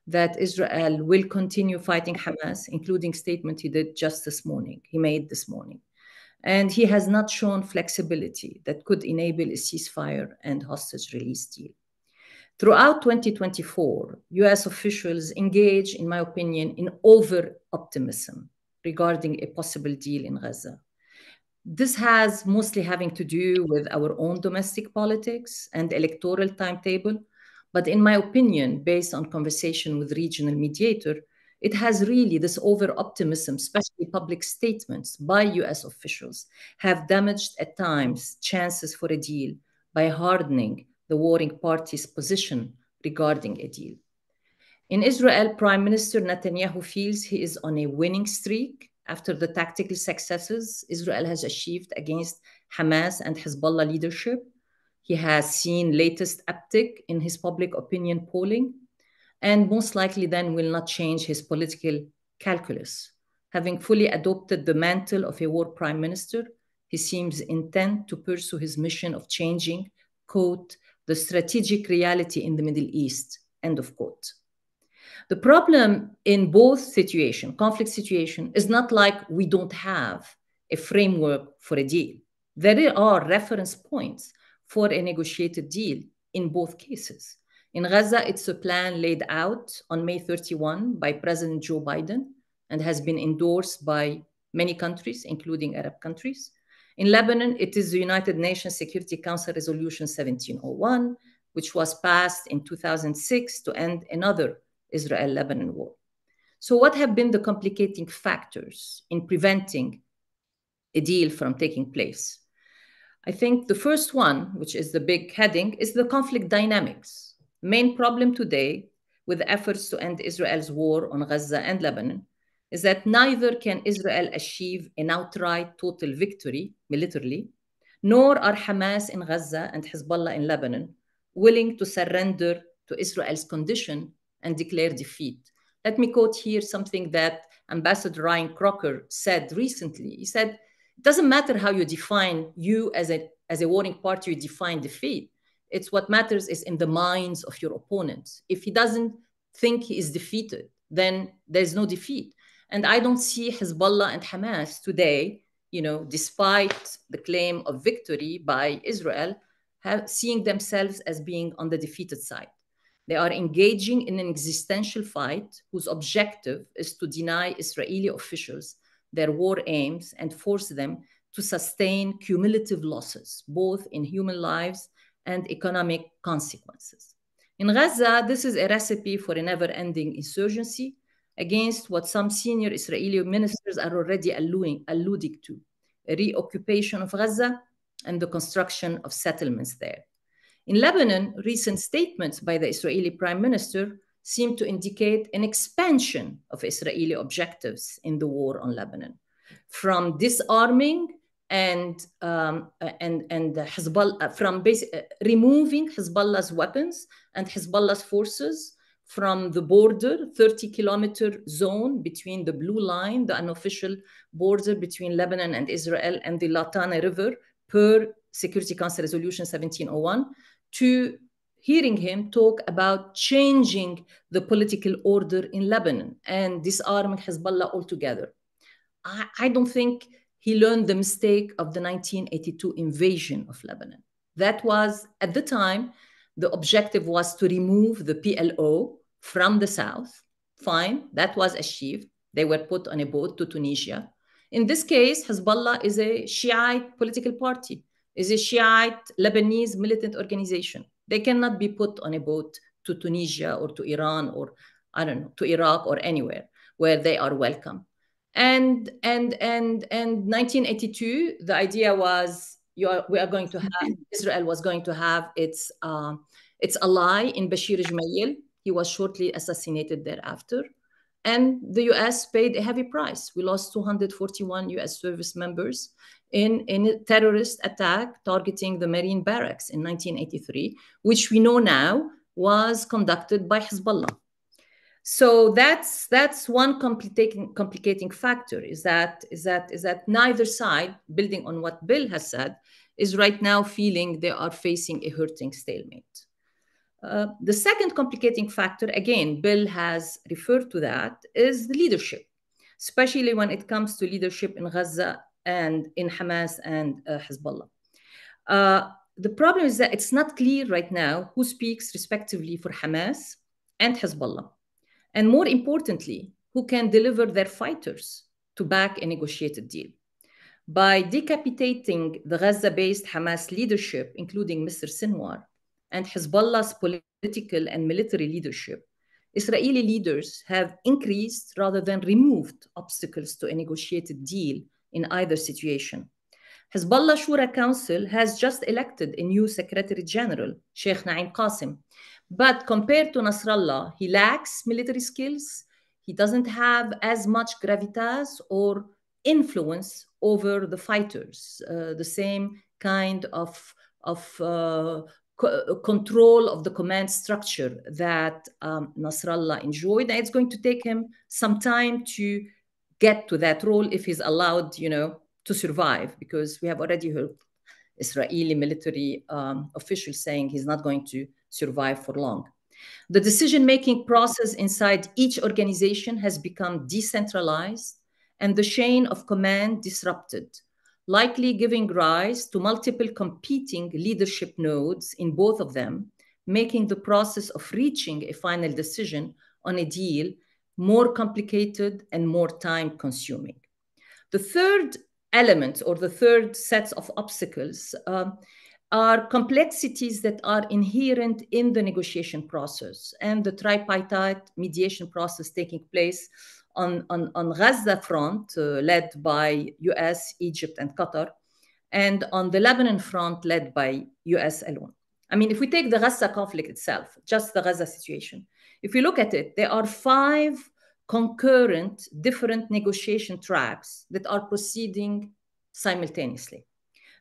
I: that Israel will continue fighting Hamas, including statement he made this morning. And he has not shown flexibility that could enable a ceasefire and hostage release deal. Throughout 2024, US officials engaged, in my opinion, in over-optimism regarding a possible deal in Gaza. This has mostly having to do with our own domestic politics and electoral timetable. But in my opinion, based on conversation with regional mediator, it has really this over-optimism, especially public statements by US officials, have damaged at times chances for a deal by hardening the warring parties' position regarding a deal. In Israel, Prime Minister Netanyahu feels he is on a winning streak after the tactical successes Israel has achieved against Hamas and Hezbollah leadership. He has seen latest uptick in his public opinion polling, and most likely then will not change his political calculus. Having fully adopted the mantle of a war prime minister, he seems intent to pursue his mission of changing, quote, the strategic reality in the Middle East, end of quote. The problem in both situations, conflict situation, is not like we don't have a framework for a deal. There are reference points for a negotiated deal in both cases. In Gaza, it's a plan laid out on May 31 by President Joe Biden and has been endorsed by many countries, including Arab countries. In Lebanon, it is the United Nations Security Council Resolution 1701, which was passed in 2006 to end another Israel-Lebanon war. So what have been the complicating factors in preventing a deal from taking place? I think the first one, which is the big heading, is the conflict dynamics. Main problem today with efforts to end Israel's war on Gaza and Lebanon is that neither can Israel achieve an outright total victory militarily, nor are Hamas in Gaza and Hezbollah in Lebanon willing to surrender to Israel's condition and declare defeat. Let me quote here something that Ambassador Ryan Crocker said recently. He said, it doesn't matter how you define you as a warring party, you define defeat. It's what matters is in the minds of your opponent. If he doesn't think he is defeated, then there's no defeat. And I don't see Hezbollah and Hamas today, despite the claim of victory by Israel, seeing themselves as being on the defeated side. They are engaging in an existential fight whose objective is to deny Israeli officials their war aims and force them to sustain cumulative losses, both in human lives and economic consequences. In Gaza, this is a recipe for a never-ending insurgency against what some senior Israeli ministers are already alluding to, a reoccupation of Gaza and the construction of settlements there. In Lebanon, recent statements by the Israeli Prime Minister seem to indicate an expansion of Israeli objectives in the war on Lebanon, from disarming and Hezbollah, from removing Hezbollah's weapons and Hezbollah's forces from the border, 30-kilometer zone between the Blue Line, the unofficial border between Lebanon and Israel, and the Latana River, per Security Council Resolution 1701, to hearing him talk about changing the political order in Lebanon and disarming Hezbollah altogether. I don't think he learned the mistake of the 1982 invasion of Lebanon. That was, at the time, the objective was to remove the PLO from the south. Fine, that was achieved. They were put on a boat to Tunisia. In this case, Hezbollah is a Shiite political party, is a Shiite Lebanese militant organization. They cannot be put on a boat to Tunisia or to Iran or, I don't know, to Iraq or anywhere where they are welcome. And 1982, the idea was Israel was going to have its ally in Bashir Gemayel. He was shortly assassinated thereafter. And the US paid a heavy price. We lost 241 US service members in a terrorist attack targeting the Marine barracks in 1983, which we know now was conducted by Hezbollah. So that's one complicating factor, is that neither side, building on what Bill has said, is right now feeling they are facing a hurting stalemate. The second complicating factor, again, Bill has referred to that, is the leadership, especially when it comes to leadership in Gaza and in Hamas and Hezbollah. The problem is that it's not clear right now who speaks respectively for Hamas and Hezbollah. And more importantly, who can deliver their fighters to back a negotiated deal. By decapitating the Gaza-based Hamas leadership, including Mr. Sinwar, and Hezbollah's political and military leadership, Israeli leaders have increased rather than removed obstacles to a negotiated deal in either situation. Hezbollah Shura Council has just elected a new Secretary General, Sheikh Naim Qasim. But compared to Nasrallah, he lacks military skills. He doesn't have as much gravitas or influence over the fighters, the same kind of control of the command structure that Nasrallah enjoyed. And it's going to take him some time to get to that role if he's allowed, to survive, because we have already heard Israeli military officials saying he's not going to survive for long. The decision-making process inside each organization has become decentralized and the chain of command disrupted, likely giving rise to multiple competing leadership nodes in both of them, making the process of reaching a final decision on a deal more complicated and more time-consuming. The third element, or the third set of obstacles, are complexities that are inherent in the negotiation process and the tripartite mediation process taking place on Gaza front, led by US, Egypt, and Qatar, and on the Lebanon front, led by US alone. I mean, if we take the Gaza conflict itself, just the Gaza situation, if we look at it, there are 5 concurrent different negotiation tracks that are proceeding simultaneously.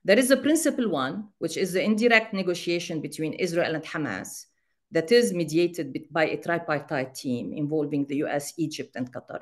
I: There is a principal one, which is the indirect negotiation between Israel and Hamas, that is mediated by a tripartite team involving the US, Egypt, and Qatar.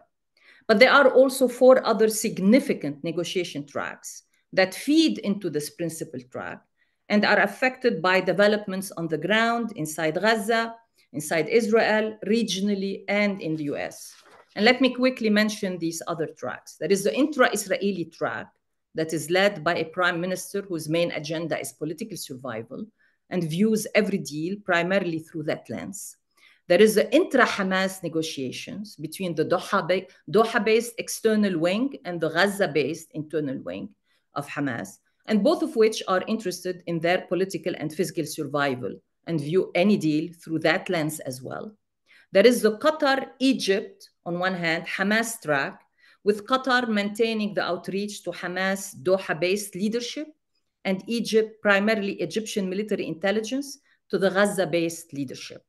I: But there are also 4 other significant negotiation tracks that feed into this principal track and are affected by developments on the ground inside Gaza, inside Israel, regionally, and in the US. And let me quickly mention these other tracks. There is the intra-Israeli track that is led by a prime minister whose main agenda is political survival and views every deal primarily through that lens. There is the intra-Hamas negotiations between the Doha-based external wing and the Gaza-based internal wing of Hamas, and both of which are interested in their political and physical survival and view any deal through that lens as well. There is the Qatar-Egypt, on one hand, Hamas track, with Qatar maintaining the outreach to Hamas Doha-based leadership and Egypt, primarily Egyptian military intelligence, to the Gaza-based leadership.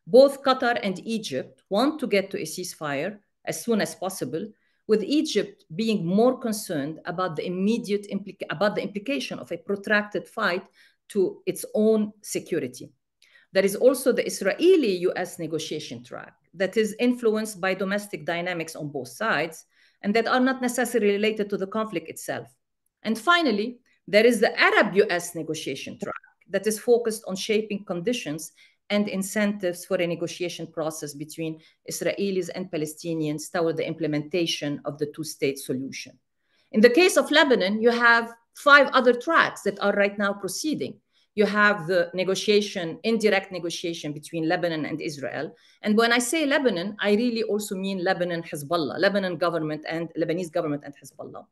I: Both Qatar and Egypt want to get to a ceasefire as soon as possible, with Egypt being more concerned about the immediate implication of a protracted fight to its own security. There is also the Israeli-US negotiation track that is influenced by domestic dynamics on both sides and that are not necessarily related to the conflict itself. And finally, there is the Arab-US negotiation track that is focused on shaping conditions and incentives for a negotiation process between Israelis and Palestinians toward the implementation of the two-state solution. In the case of Lebanon, you have 5 other tracks that are right now proceeding. You have the negotiation, indirect negotiation between Lebanon and Israel. And when I say Lebanon, I really also mean Lebanon, Hezbollah, Lebanon government and Lebanese government and Hezbollah.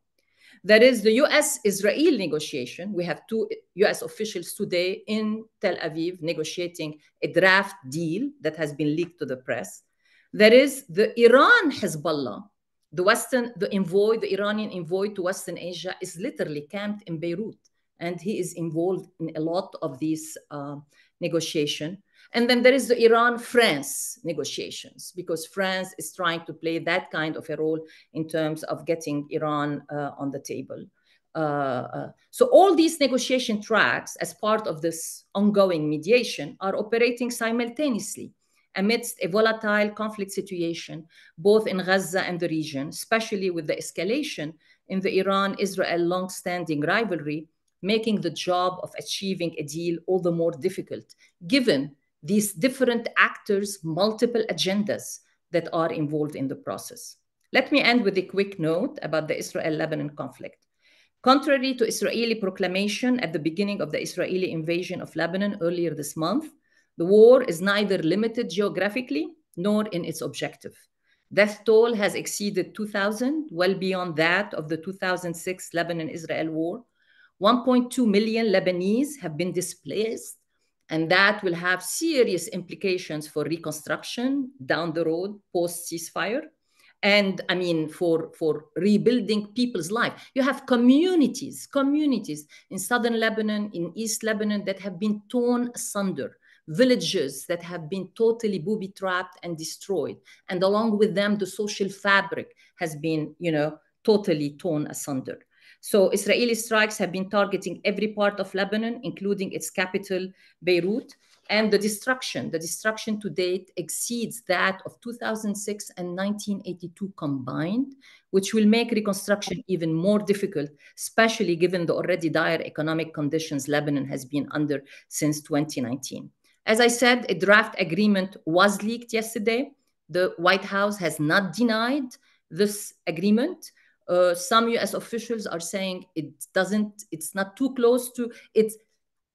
I: There is the US-Israel negotiation. We have 2 US officials today in Tel Aviv negotiating a draft deal that has been leaked to the press. There is the Iran-Hezbollah. The Iranian envoy to Western Asia is literally camped in Beirut, and he is involved in a lot of these negotiations. And then there is the Iran-France negotiations, because France is trying to play that kind of a role in terms of getting Iran on the table. So all these negotiation tracks, as part of this ongoing mediation, are operating simultaneously amidst a volatile conflict situation, both in Gaza and the region, especially with the escalation in the Iran-Israel long-standing rivalry, making the job of achieving a deal all the more difficult, given these different actors' multiple agendas that are involved in the process. Let me end with a quick note about the Israel-Lebanon conflict. Contrary to Israeli proclamation at the beginning of the Israeli invasion of Lebanon earlier this month, the war is neither limited geographically nor in its objective. Death toll has exceeded 2,000, well beyond that of the 2006 Lebanon-Israel war. 1.2 million Lebanese have been displaced, and that will have serious implications for reconstruction down the road post-ceasefire. And I mean, for rebuilding people's life. You have communities in southern Lebanon, in East Lebanon that have been torn asunder, villages that have been totally booby-trapped and destroyed. And along with them, the social fabric has been, totally torn asunder. So Israeli strikes have been targeting every part of Lebanon, including its capital, Beirut, and the destruction to date exceeds that of 2006 and 1982 combined, which will make reconstruction even more difficult, especially given the already dire economic conditions Lebanon has been under since 2019. As I said, a draft agreement was leaked yesterday. The White House has not denied this agreement. Some US officials are saying it's not too close to it.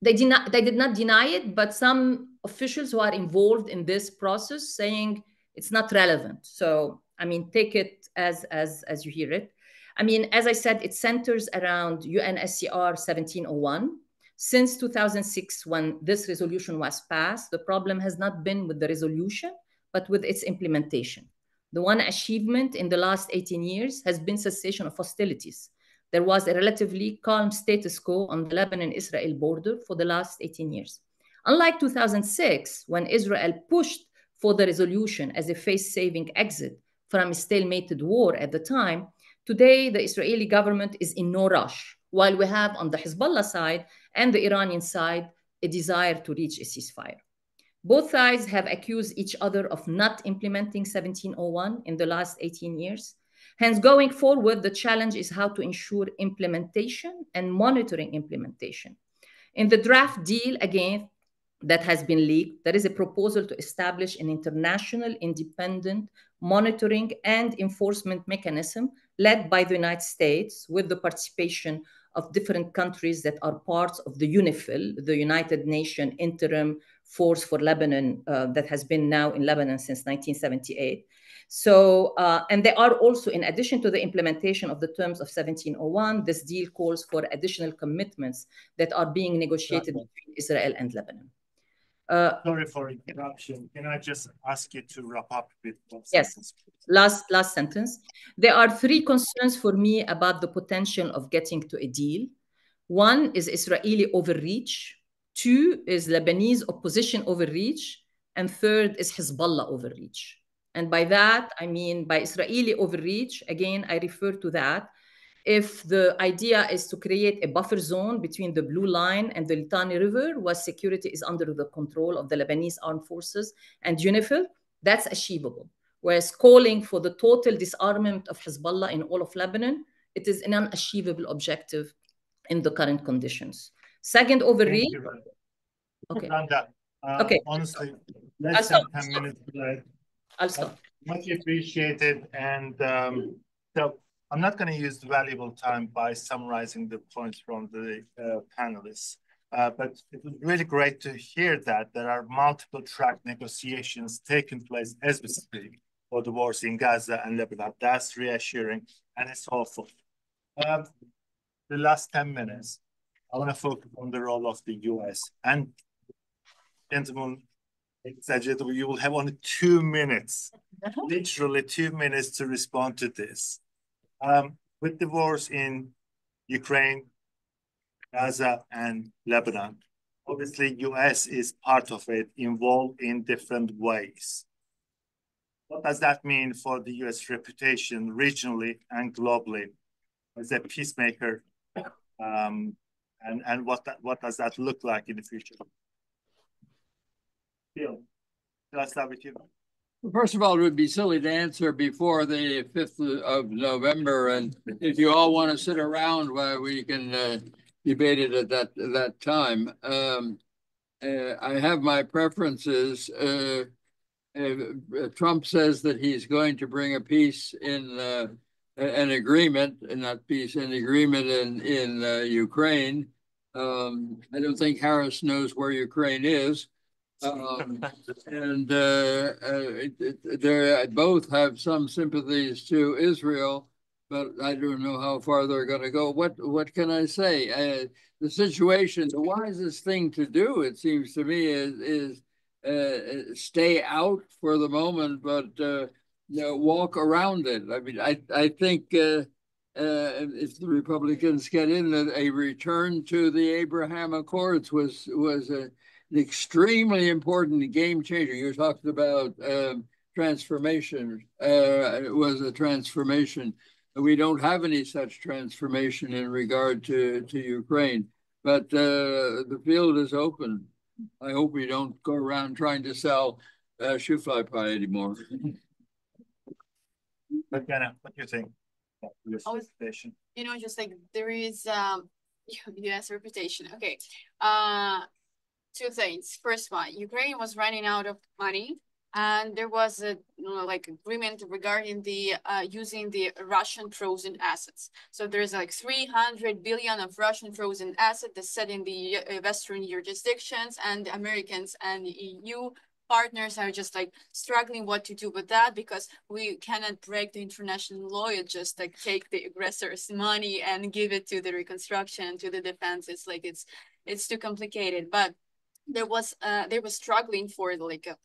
I: They did not deny it, but some officials who are involved in this process saying it's not relevant. So, I mean, take it as you hear it. I mean, as I said, it centers around UNSCR 1701. Since 2006, when this resolution was passed, the problem has not been with the resolution, but with its implementation. The one achievement in the last 18 years has been cessation of hostilities. There was a relatively calm status quo on the Lebanon-Israel border for the last 18 years. Unlike 2006, when Israel pushed for the resolution as a face-saving exit from a stalemated war at the time, today the Israeli government is in no rush, while we have on the Hezbollah side and the Iranian side a desire to reach a ceasefire. Both sides have accused each other of not implementing 1701 in the last 18 years. Hence, going forward, the challenge is how to ensure implementation and monitoring implementation. In the draft deal, again, that has been leaked, there is a proposal to establish an international independent monitoring and enforcement mechanism led by the United States with the participation of different countries that are parts of the UNIFIL, the United Nations Interim Force for Lebanon, that has been now in Lebanon since 1978. So, and they are also, in addition to the implementation of the terms of 1701, this deal calls for additional commitments that are being negotiated between Israel and Lebanon.
A: Sorry for interruption. Can I just ask you to wrap up with one
I: yes,
A: sentence, please?
I: last sentence. There are three concerns for me about the potential of getting to a deal. One is Israeli overreach. Two is Lebanese opposition overreach. And third is Hezbollah overreach. And by that, I mean by Israeli overreach, again, I refer to that. If the idea is to create a buffer zone between the Blue Line and the Litani River, where security is under the control of the Lebanese armed forces and UNIFIL, that's achievable. Whereas calling for the total disarmament of Hezbollah in all of Lebanon, it is an unachievable objective in the current conditions. Second overreach.
A: Okay.
I: Okay.
A: Honestly, less than 10 minutes left.
I: I'll stop.
A: Much appreciated. And so I'm not going to use the valuable time by summarizing the points from the panelists. But it was really great to hear that there are multiple track negotiations taking place as we speak for the wars in Gaza and Lebanon. That's reassuring and it's hopeful. The last 10 minutes, I want to focus on the role of the US. And gentlemen, you will have only 2 minutes, literally 2 minutes to respond to this. With the wars in Ukraine, Gaza, and Lebanon, obviously US is part of it, involved in different ways. What does that mean for the US reputation regionally and globally as a peacemaker? And what does that look like in the future? Bill, shall I start with you?
G: First of all, it would be silly to answer before the 5th of November. And if you all want to sit around while we can debate it at that time. I have my preferences. Trump says that he's going to bring a peace in an agreement, not peace, an agreement in Ukraine. I don't think Harris knows where Ukraine is. And they both have some sympathies to Israel, but I don't know how far they're going to go. What can I say? The situation, the wisest thing to do, it seems to me, is stay out for the moment, but walk around it. I mean, I think if the Republicans get in, a return to the Abraham Accords was an extremely important game changer. You're talking about transformation. It was a transformation. We don't have any such transformation in regard to Ukraine, but the field is open. I hope we don't go around trying to sell shoe fly pie anymore.
A: But Gana, what do you think?
C: Just like there is U.S. reputation. Okay. Two things. First one, Ukraine was running out of money. And there was a agreement regarding the using the Russian frozen assets. So there's like 300 billion of Russian frozen assets that's set in the Western jurisdictions, and the Americans and the EU partners are just like struggling what to do with that, because we cannot break the international law. You just like take the aggressor's money and give it to the reconstruction, to the defense. It's like it's too complicated. But they were struggling for like a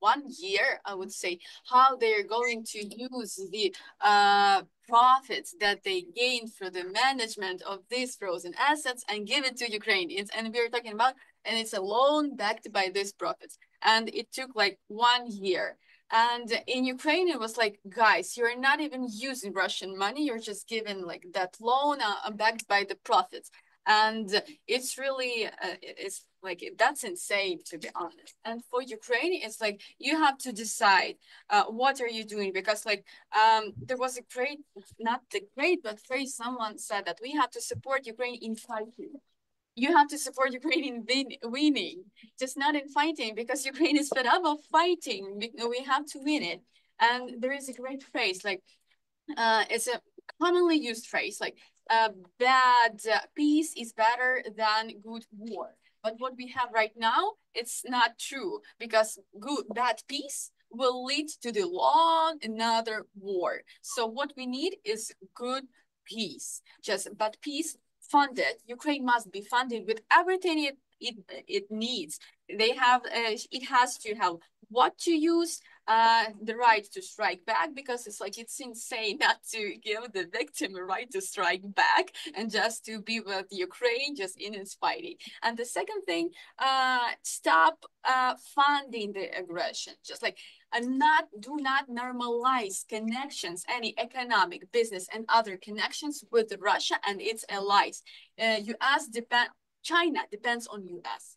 C: 1 year, I would say, how they're going to use the profits that they gain for the management of these frozen assets and give it to Ukraine. And we're talking about, and it's a loan backed by these profits. And it took like 1 year. And in Ukraine, it was like, guys, you're not even using Russian money. You're just given like that loan backed by the profits. And it's really, it's like, that's insane, to be honest. And for Ukraine, it's like, you have to decide what are you doing? Because like, there was a great, not the great, but phrase someone said that we have to support Ukraine in fighting. you have to support Ukraine in winning, just not in fighting, because Ukraine is fed up of fighting. We have to win it. And there is a great phrase, like, it's a commonly used phrase, like, bad peace is better than good war. But what we have right now, it's not true, because bad peace will lead to the long another war. So what we need is good peace. But peace funded. Ukraine must be funded with everything it needs. It has to have what to use, the right to strike back, because it's insane not to give the victim a right to strike back and just to be with Ukraine just in its fighting. And the second thing, stop funding the aggression. Just like, do not normalize connections, any economic, business, and other connections with Russia and its allies. China depends on US.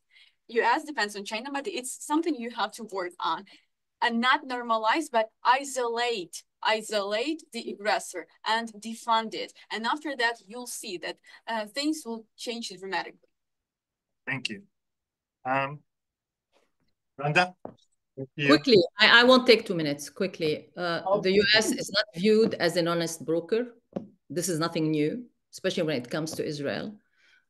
C: US depends on China, but it's something you have to work on, and not normalize, but isolate the aggressor and defund it. And after that, you'll see that things will change dramatically.
A: Thank you. Randa?
I: Quickly, I won't take 2 minutes. Quickly, the US is not viewed as an honest broker. This is nothing new, especially when it comes to Israel.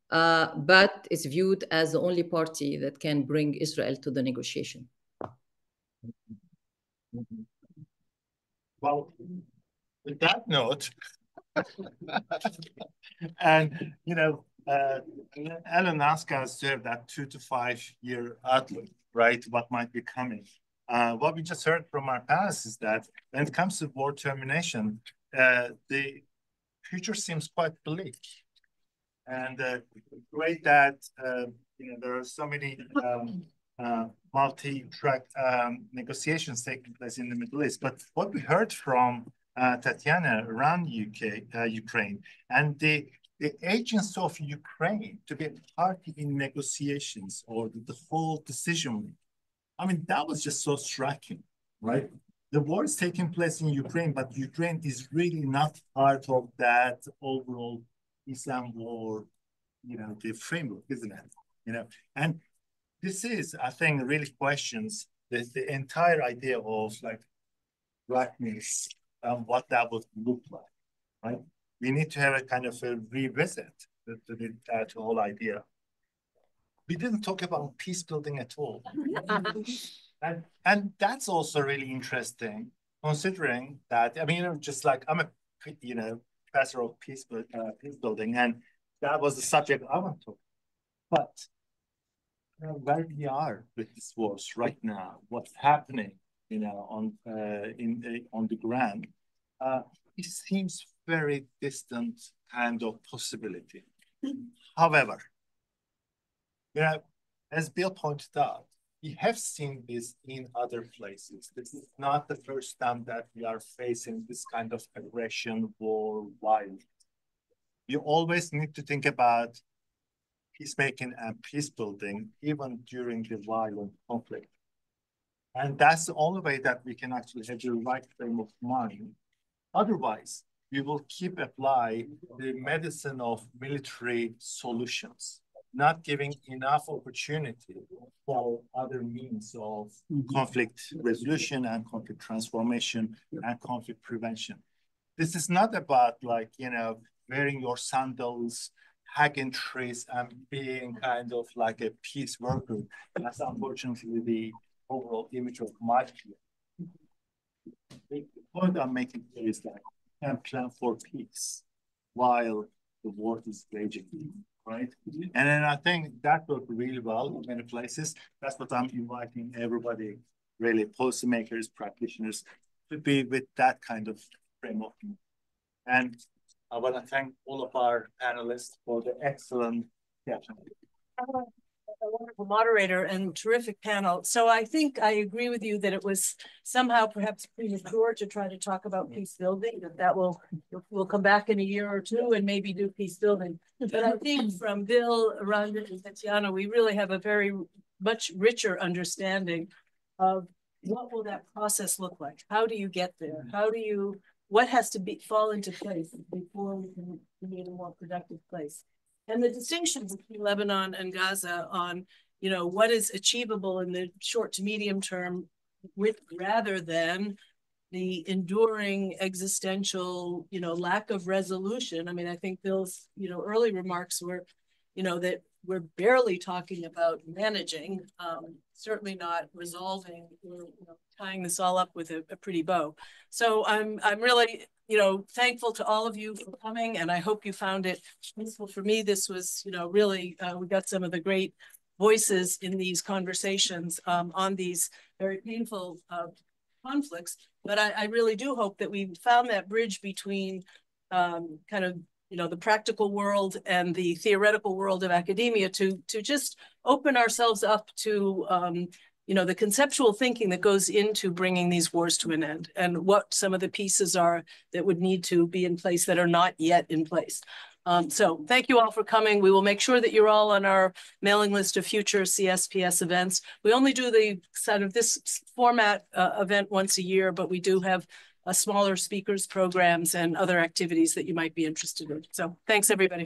I: But it's viewed as the only party that can bring Israel to the negotiation.
A: Well, with that note, and Ellen asked us to have that 2 to 5 year outlook, right? What might be coming. What we just heard from our panelists is that when it comes to war termination, the future seems quite bleak. And great that there are so many multi-track negotiations taking place in the Middle East. But what we heard from Tatiana around Ukraine, and the agency of Ukraine to be a party in negotiations or the whole decision, I mean, that was just so striking, right? The war is taking place in Ukraine, but Ukraine is really not part of that overall Islam war, the framework, isn't it? And this is, I think, really questions the entire idea of like blackness and what that would look like, right? We need to have a kind of a revisit to the whole idea. We didn't talk about peace building at all. And that's also really interesting, considering that, I mean, just like I'm a, professor of peace building, and that was the subject I want to talk about. But where we are with this wars right now, what's happening, on the ground, it seems very distant kind of possibility. However, as Bill pointed out, we have seen this in other places. This is not the first time that we are facing this kind of aggression, war, violence. You always need to think about peacemaking and peace building, even during the violent conflict. And that's the only way that we can actually have the right frame of mind. Otherwise, we will keep applying the medicine of military solutions, not giving enough opportunity for other means of conflict resolution and conflict transformation and conflict prevention. This is not about wearing your sandals, hugging trees, and being kind of like a peace worker. That's unfortunately the overall image of my field. The point I'm making here is that we can plan for peace while the war is raging, right? And then I think that worked really well in many places. That's what I'm inviting everybody, really, policymakers, practitioners, to be with that kind of framework. And I want to thank all of our panelists for the excellent session.
J: A wonderful moderator and terrific panel. So I think I agree with you that it was somehow perhaps premature to try to talk about peace building, that we'll come back in a year or two and maybe do peace building. But I think from Bill, Randa, and Tatiana, we really have a very much richer understanding of what will that process look like? How do you get there? What has to fall into place before we can be in a more productive place? And the distinction between Lebanon and Gaza on, you know, what is achievable in the short to medium term with rather than the enduring existential, you know, lack of resolution. I mean, I think Bill's, you know, early remarks were, you know, that we're barely talking about managing, certainly not resolving, or, you know, tying this all up with a pretty bow. So I'm really, you know, thankful to all of you for coming, and I hope you found it useful. For me, this was, you know, really, we got some of the great voices in these conversations on these very painful conflicts. But I really do hope that we found that bridge between kind of, you know, the practical world and the theoretical world of academia to just open ourselves up to, you know, the conceptual thinking that goes into bringing these wars to an end, and what some of the pieces are that would need to be in place that are not yet in place. So thank you all for coming. We will make sure that you're all on our mailing list of future CSPS events. We only do the sort of this format event once a year, but we do have smaller speakers programs and other activities that you might be interested in. So thanks everybody.